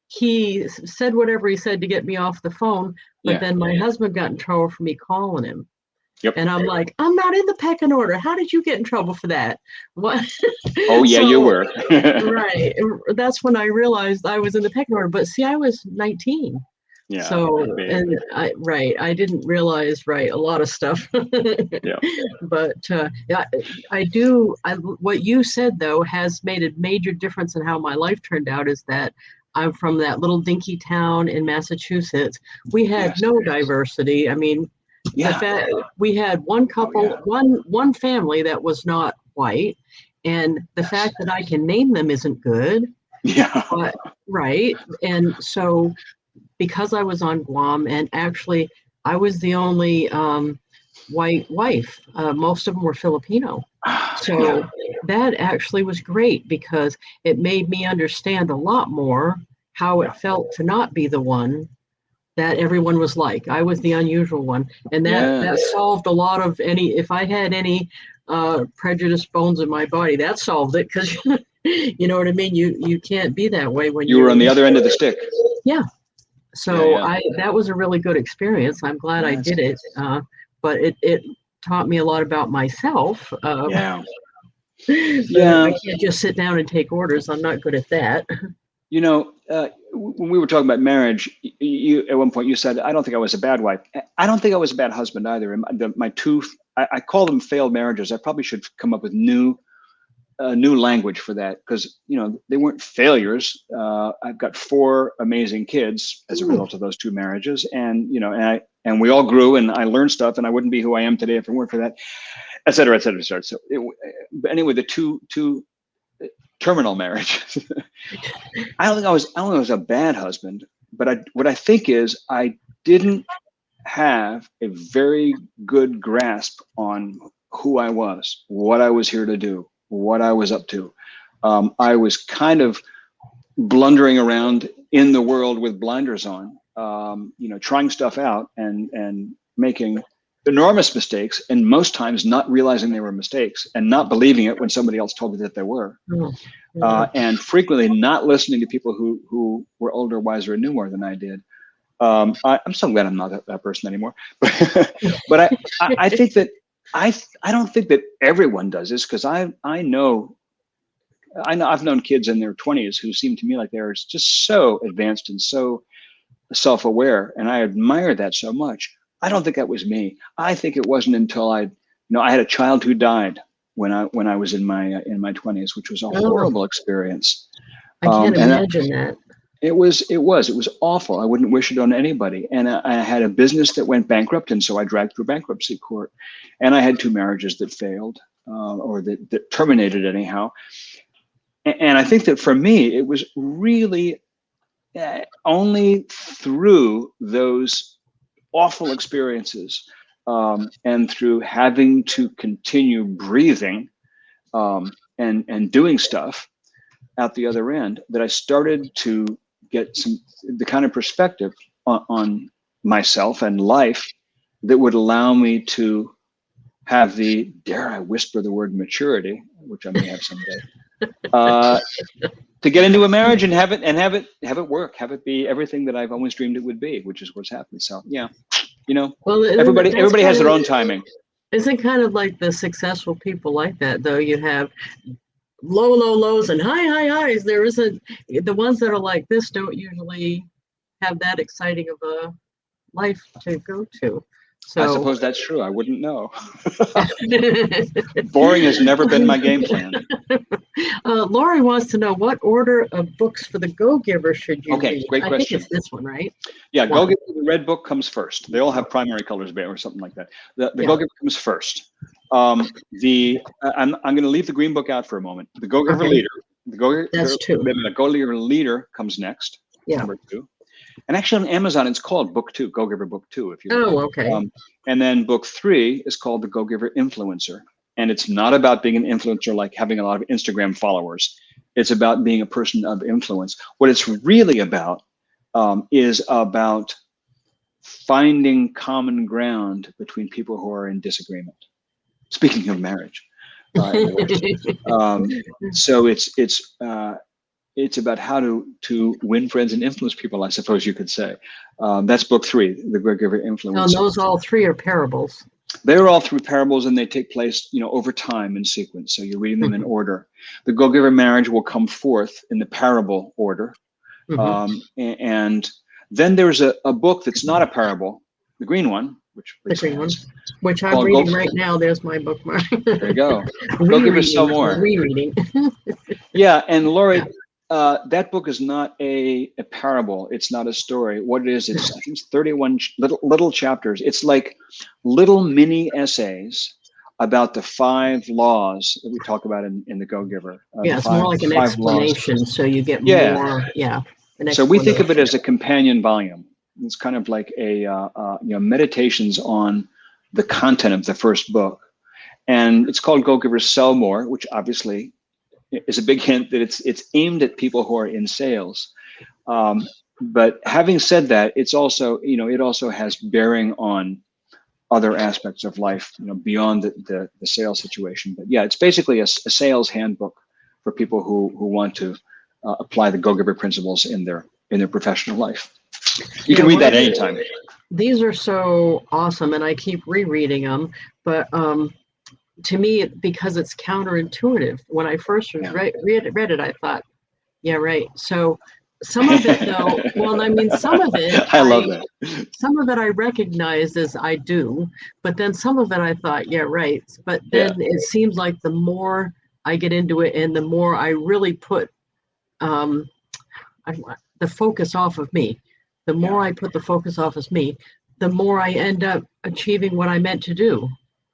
he said whatever he said to get me off the phone. But Yeah. then my husband got in trouble for me calling him. Yep. And I'm like, "I'm not in the pecking order. How did you get in trouble for that?" What? Oh yeah, you So, were. right. That's when I realized I was in the pecking order. But see, I was 19. Yeah. So, Big. and I didn't realize, right, a lot of stuff. Yeah. But yeah, I do. What you said, though, has made a major difference in how my life turned out is that I'm from that little dinky town in Massachusetts. We had Yes. no diversity. I mean, the Yeah. fact we had one Oh couple, yeah. one family that was not white, and the Yes. fact that I can name them isn't good. Yeah. But right, and so because I was on Guam, and actually I was the only white wife. Most of them were Filipino. Yeah. So that actually was great because it made me understand a lot more how Yeah. it felt to not be the one that everyone was like. I was the unusual one. And Yeah. that solved a lot of if I had any prejudice bones in my body, that solved it because you know what I mean? You can't be that way when You were on you're, the other end of the stick. yeah. Yeah. So Yeah. that was a really good experience. I'm glad I That's did it. But it taught me a lot about myself. yeah. That I Yeah. can't just sit down and take orders. I'm not good at that. When we were talking about marriage, you at one point you said, "I don't think I was a bad wife." I don't think I was a bad husband either. And my two, I call them failed marriages. I probably should come up with new a new language for that, because they weren't failures. I've got 4 amazing kids as a result of those 2 marriages, and and we all grew, and I learned stuff, and I wouldn't be who I am today if it weren't for that, et cetera, et cetera, et cetera. So, but anyway, the two terminal marriages. I don't think I was a bad husband, but what I think is I didn't have a very good grasp on who I was, what I was here to do, what I was up to. I was kind of blundering around in the world with blinders on, trying stuff out and making enormous mistakes, and most times not realizing they were mistakes and not believing it when somebody else told me that they were. And frequently not listening to people who were older, wiser, and knew more than I did. I'm so glad I'm not that person anymore. But I think that I don't think that everyone does this, because I know I've known kids in their 20s who seem to me like they're just so advanced and so self-aware, and I admire that so much. I don't think that was me. I think it wasn't until I had a child who died when I was in my 20s, which was a horrible experience. I can't imagine that. It was awful. I wouldn't wish it on anybody. And I had a business that went bankrupt, and so I dragged through bankruptcy court. And I had 2 marriages that failed, or that terminated anyhow. And I think that for me, it was really only through those awful experiences, and through having to continue breathing, and doing stuff at the other end, that I started to get the kind of perspective on myself and life that would allow me to have the, dare I whisper the word, maturity, which I may have someday, to get into a marriage and have it work, have it be everything that I've always dreamed it would be, which is what's happening. So yeah, well, everybody has their own timing. Isn't kind of like the successful people like that, though? You have low lows and high highs. There isn't, the ones that are like this don't usually have that exciting of a life to go to. So I suppose that's true. I wouldn't know. Boring has never been my game plan. Lori wants to know, what order of books for the Go-Giver should you read? Great question. I think it's this one, right? Yeah, Go-Giver, the red book comes first. They all have primary colors or something like that. The Go-Giver comes first. I'm going to leave the green book out for a moment. The Go-Giver Leader. That's 2. The Go-Giver Leader comes next. Yeah. Number 2. And actually on Amazon, it's called Book 2, Go-Giver Book 2. If you okay. And then Book 3 is called the Go-Giver Influencer. And it's not about being an influencer, like having a lot of Instagram followers. It's about being a person of influence. What it's really about is about finding common ground between people who are in disagreement. Speaking of marriage. So it's about how to win friends and influence people, I suppose you could say. That's Book 3, the Go-Giver Influencer. And those all 3 are parables. They're all 3 parables, and they take place, over time in sequence. So you're reading them in order. The Go-Giver Marriage will come forth in the parable order. And then there's a book that's not a parable, the green one, which I'm reading right now. There's my bookmark. There you go. Go-Giver Sell More. Rereading. Yeah, and Lori, that book is not a parable. It's not a story. What it is, it's 31 little chapters. It's like little mini essays about the 5 laws that we talk about in the Go-Giver. It's more like an explanation, laws. So you get more. So we think of it as a companion volume. It's kind of like a meditations on the content of the first book, and it's called Go-Giver Sell More, which obviously is a big hint that it's aimed at people who are in sales. But having said that, it's also, it also has bearing on other aspects of life, beyond the sales situation. But yeah, it's basically a sales handbook for people who want to apply the Go-Giver principles in their professional life. You can read that anytime. These are so awesome, and I keep rereading them. But to me, because it's counterintuitive, when I first read it, I thought, yeah, right. So some of it, though, some of it, I love that. Some of it I recognized as I do, but then some of it I thought, yeah, right. But then it seems like the more I get into it, and the more I really put the focus off of me, the more I put the focus off of me, the more I end up achieving what I meant to do.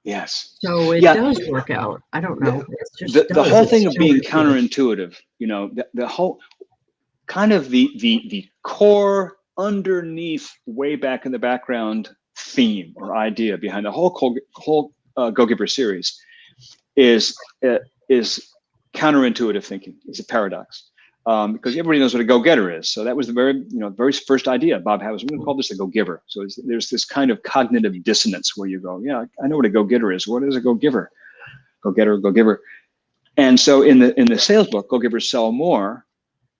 Yes. So it Yeah. does work out. I don't know. It's just The whole thing of being counterintuitive. counterintuitive, the whole kind of the core underneath, way back in the background theme or idea behind the whole Go Giver series is counterintuitive thinking. It's a paradox. Because everybody knows what a go-getter is. So that was the very first idea Bob had, was we're going to call this a go-giver. So there's this kind of cognitive dissonance where you go, yeah, I know what a go-getter is. What is a go-giver? Go-getter, go-giver. And so in the sales book, Go-Givers Sell More,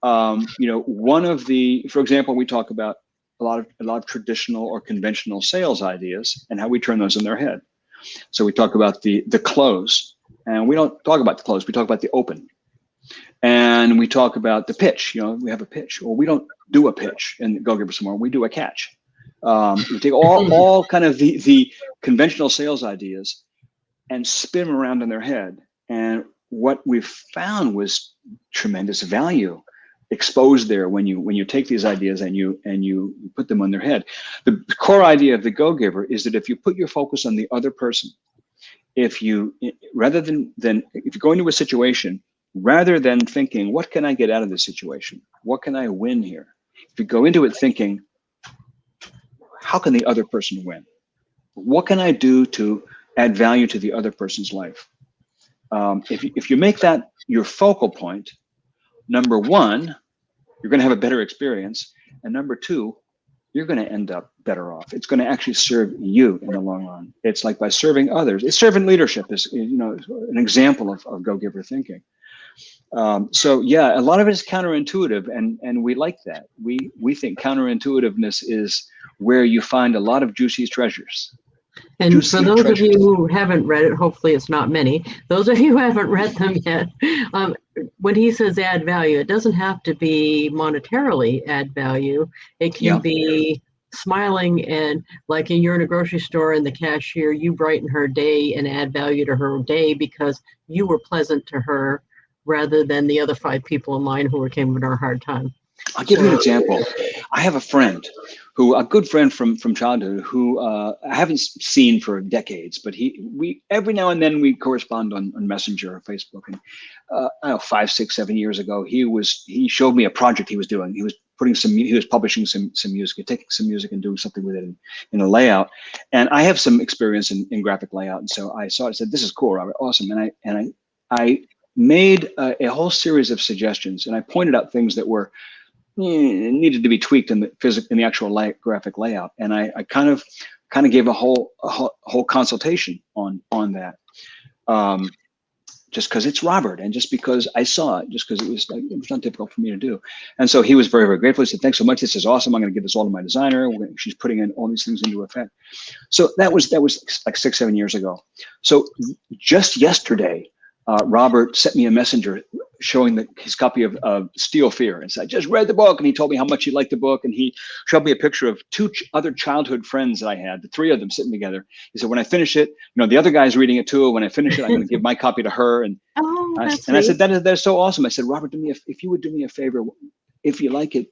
one of the, for example, we talk about a lot of traditional or conventional sales ideas and how we turn those in their head. So we talk about the close, and we don't talk about the close. We talk about the open. And we talk about the pitch. We have a pitch. Well, we don't do a pitch in Go Give Us Some More. We do a catch. We take all kind of the conventional sales ideas and spin them around in their head. And what we've found was tremendous value exposed there when you take these ideas and you put them on their head. The core idea of the Go Giver is that if you put your focus on the other person, if you go into a situation, rather than thinking, what can I get out of this situation? What can I win here? If you go into it thinking, how can the other person win? What can I do to add value to the other person's life? If you make that your focal point, number one, you're going to have a better experience. And number two, you're going to end up better off. It's going to actually serve you in the long run. It's like by serving others. It's servant leadership is an example of Go Giver thinking. So yeah, a lot of it is counterintuitive, and we like that. We think counterintuitiveness is where you find a lot of juicy treasures. And for those of you who haven't read it, hopefully it's not many, those of you who haven't read them yet, when he says add value, it doesn't have to be monetarily add value. It can be smiling, and like you're in a grocery store and the cashier, you brighten her day and add value to her day because you were pleasant to her, rather than the other 5 people in line who came with her hard time. I'll give you an example. I have a good friend from childhood who I haven't seen for decades, but we every now and then we correspond on Messenger or Facebook. And I don't know, 5, 6, 7 years ago, he showed me a project he was doing. He was publishing some music, taking some music and doing something with it in a layout. And I have some experience in graphic layout, and so I saw it, said, "This is cool, Robert, awesome." And I made a whole series of suggestions, and I pointed out things that were needed to be tweaked in the actual graphic layout. And I kind of gave a whole consultation on that, just because it's Robert, and just because I saw it, just because it was not difficult for me to do. And so he was very, very grateful. He said, "Thanks so much. This is awesome. I'm going to give this all to my designer. She's putting in all these things into effect." So that was like 6, 7 years ago. So just yesterday, Robert sent me a messenger showing his copy of Steel Fear, and said, "I just read the book," and he told me how much he liked the book, and he showed me a picture of 2 other childhood friends that I had, the 3 of them sitting together. He said, "When I finish it, the other guy's reading it too. When I finish it, I'm going to give my copy to her." And I said, "That's so awesome." I said, "Robert, if you would do me a favor, if you like it,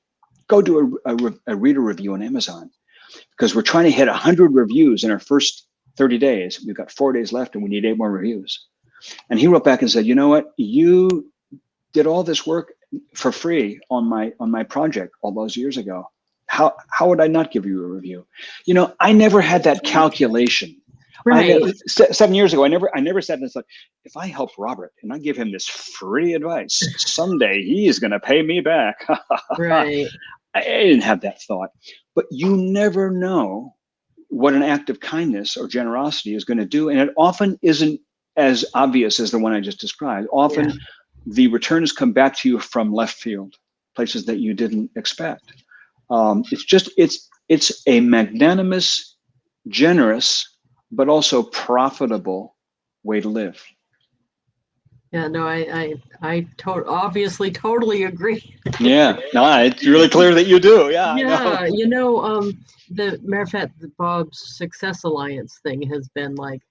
go do a reader review on Amazon, because we're trying to hit 100 reviews in our first 30 days. We've got 4 days left, and we need 8 more reviews." And he wrote back and said, "You know what? You did all this work for free on my project all those years ago. How would I not give you a review?" I never had that calculation. Right. 7 years ago, I never sat and thought, if I help Robert and I give him this free advice, someday he is going to pay me back. Right. I didn't have that thought. But you never know what an act of kindness or generosity is going to do, and it often isn't as obvious as the one I just described. Often the returns come back to you from left field, places that you didn't expect. It's a magnanimous, generous, but also profitable way to live. Yeah, no, I obviously totally agree. Yeah, no, it's really clear that you do. Yeah. Yeah, the matter of fact, Bob's Success Alliance thing has been like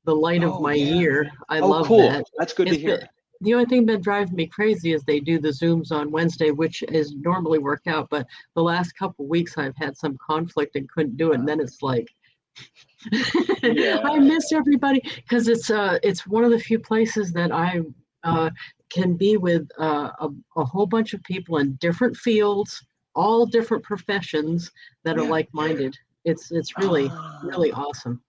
the light of my year. I love cool. that. That's good to hear. The only thing that drives me crazy is they do the Zooms on Wednesday, which is normally worked out. But the last couple weeks I've had some conflict and couldn't do it. And then it's like, Yeah. I miss everybody because it's one of the few places that I can be with a whole bunch of people in different fields, all different professions that are Yeah. like-minded. It's really, really awesome.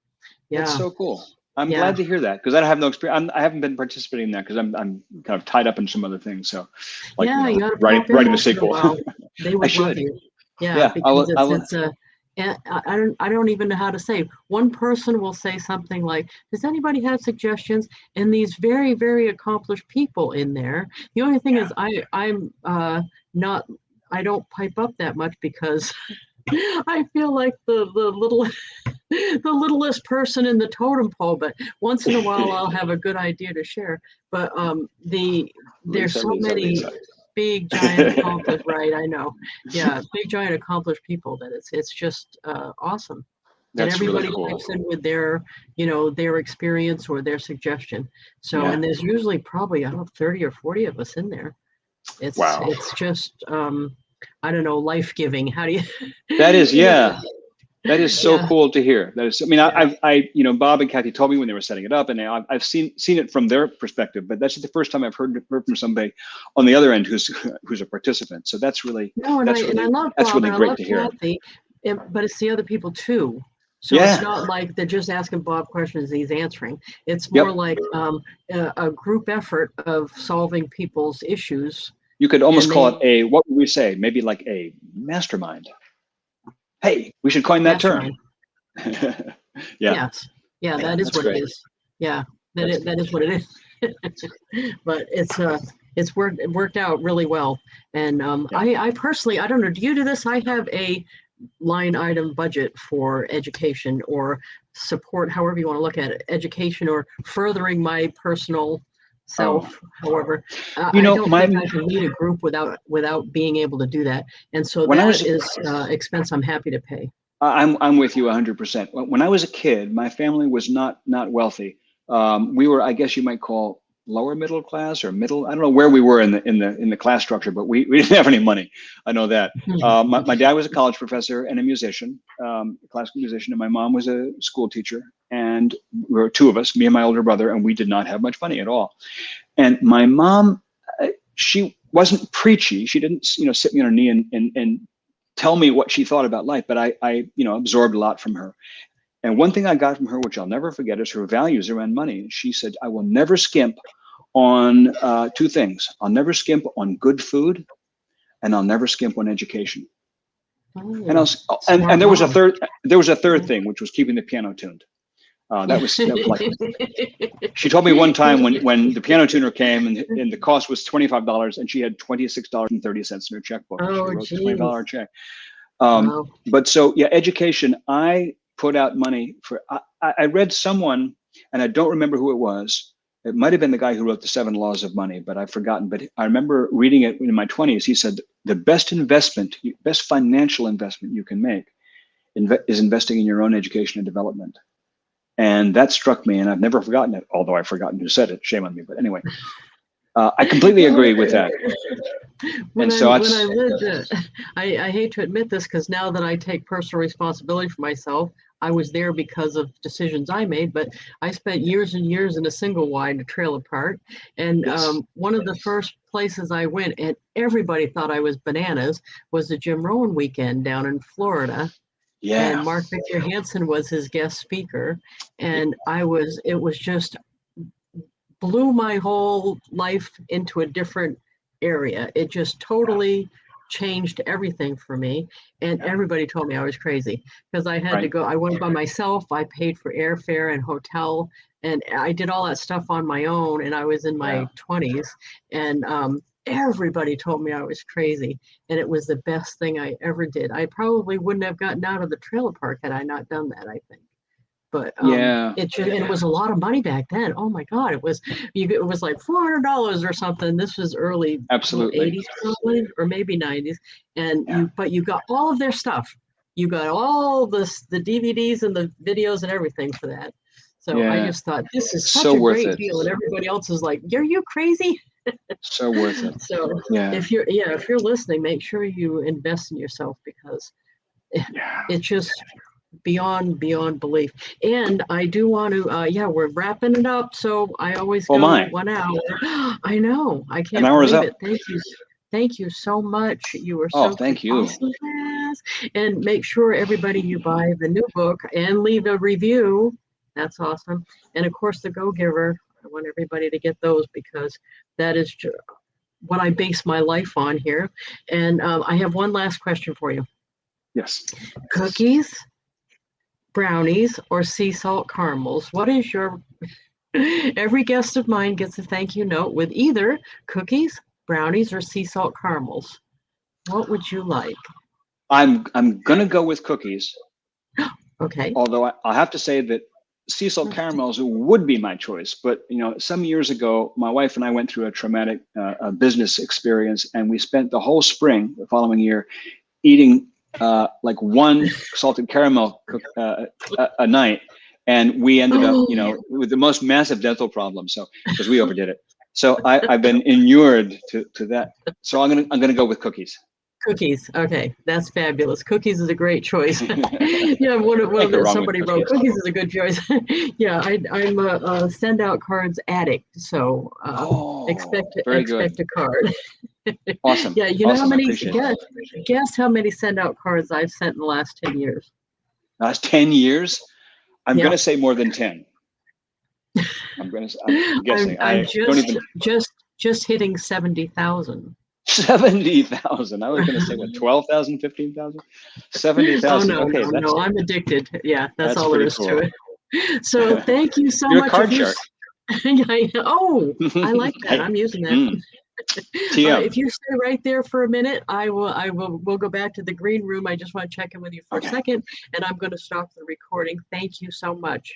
That's Yeah. so cool. I'm Yeah. glad to hear that because I have no experience. I haven't been participating in that because I'm kind of tied up in some other things. So, like Yeah, you got to pop in writing the once in a sequel. while. They I would love should. you. Yeah, Yeah, I because will. I will. it's a and I don't even know how to say. One person will say something like, "Does anybody have suggestions?" And these very, very accomplished people in there. The only thing Yeah. is I'm not I don't pipe up that much because I feel like the little the littlest person in the totem pole, but once in a while I'll have a good idea to share. But there's so many Lisa. big giant accomplished, right? I know. Yeah, big giant accomplished people that it's just awesome. And That's really everybody cool. pipes in with their, their experience or their suggestion. So, Yeah. and there's usually probably, I don't know, 30 or 40 of us in there. Wow. It's just I don't know, life-giving. How do you That is, you know, yeah. That is so yeah, cool to hear. That is, I mean, yeah. Bob and Kathy told me when they were setting it up, and I've seen it from their perspective. But that's the first time I've heard from somebody on the other end who's a participant. So that's really No, and I love Bob and I great love to hear. Kathy, but it's the other people too. So it's Yeah. not like they're just asking Bob questions he's answering. It's more Yep. like a group effort of solving people's issues. You could almost And call they it what would we say? Maybe like a mastermind. Hey, we should coin that term. mastermind. Yeah. Yes, yeah, Yeah. that is That's what it great. is. Yeah, That's that is what it is. But it's worked out really well. And yeah. I personally, I don't know, do you do this? I have a line item budget for education or support, however you want to look at it, education or furthering my personal Oh, self. However, I don't my think I can lead a group without being able to do that. And so when I that was is expense I'm happy to pay. I'm with you 100%. When I was a kid, my family was not wealthy. We were, I guess you might call, lower middle class or middle. I don't know where we were in the class structure, but we didn't have any money. I know that. My dad was a college professor and a musician, a classical musician, and my mom was a school teacher. And we were two of us, me and my older brother, and we did not have much money at all. And my mom, she wasn't preachy. She didn't, sit me on her knee and tell me what she thought about life, but I absorbed a lot from her. And one thing I got from her, which I'll never forget, is her values around money. She said, I will never skimp on two things. I'll never skimp on good food, and I'll never skimp on education. And I Oh, was, smart there was a mom. third thing, which was keeping the piano tuned. That was like, she told me one time when the piano tuner came and the cost was $25 and she had $26.30 in her checkbook. She Oh, wrote the geez. $20 check. Wow. But so, yeah, education, I put out money for, I read someone, and I don't remember who it was. It might have been the guy who wrote the 7 Laws of Money, but I've forgotten. But I remember reading it in my 20s. He said, the best financial investment you can make is investing in your own education and development. And that struck me, and I've never forgotten it, although I've forgotten who said it. Shame on me. But anyway, I completely agree with that. When And so when I it's, lived, I hate to admit this because now that I take personal responsibility for myself, I was there because of decisions I made, but I spent years and years in a single wide trailer park. And yes, one of the first places I went, and everybody thought I was bananas, was the Jim Rohn weekend down in Florida. And yeah, Mark Victor Hansen was his guest speaker. yeah, And it was just blew my whole life into a different area. It just totally changed everything for me. And yeah, everybody told me I was crazy because I had to right, go. I went by myself. I paid for airfare and hotel, and I did all that stuff on my own. And I was in yeah. my 20s, and everybody told me I was crazy. And it was the best thing I ever did. I probably wouldn't have gotten out of the trailer park had I not done that, I think. But Yeah, it was a lot of money back then. Oh my God, it was like $400 or something. This was early, I don't know, absolutely. 80s probably, or maybe 90s. And Yeah, you got all of their stuff. You got all the DVDs and the videos and everything for that. So I just thought this is such So a worth great it. deal, and everybody else is like, "Are you crazy?" So worth it. So Yeah. if you're listening, make sure you invest in yourself, because Yeah. it's just beyond belief. And I do want to we're wrapping it up, so I always Oh go my. 1 hour. I know, I An can't hour is believe up. it. Thank you so much. You were Oh, so thank you. awesome. And make sure everybody, you buy the new book and leave a review. That's awesome. And of course, the Go Giver, I want everybody to get those, because that is what I base my life on here. And I have one last question for you. Yes. Cookies, brownies, or sea salt caramels? What is your... Every guest of mine gets a thank you note with either cookies, brownies, or sea salt caramels. What would you like? I'm gonna go with cookies. Okay. Although I'll have to say that sea salt caramels would be my choice. But some years ago, my wife and I went through a traumatic business experience, and we spent the whole spring, the following year, eating like one salted caramel a night, and we ended up, with the most massive dental problems. So because we overdid it. So I've been inured to that. So I'm gonna go with cookies. Cookies. Okay, that's fabulous. Cookies is a great choice. Yeah, somebody wrote cookies is a good choice. Yeah, I'm a send out cards addict, so expect a card. Awesome. Yeah, you know awesome. how many? Appreciate it. Guess how many send out cards I've sent in the last 10 years? Last 10 years, I'm Yeah. gonna say more than 10. I'm guessing. I'm don't even. just hitting 70,000. 70,000. I was going to say what, 12,000, 15,000, 70,000. Oh no, Okay, no, I'm addicted. Yeah, that's all there pretty is cool. to it. So thank you so You're much. a card shark. Oh, I like that. I'm using that. TM. If you stay right there for a minute, we'll go back to the green room. I just want to check in with you for a second, and I'm going to stop the recording. Thank you so much.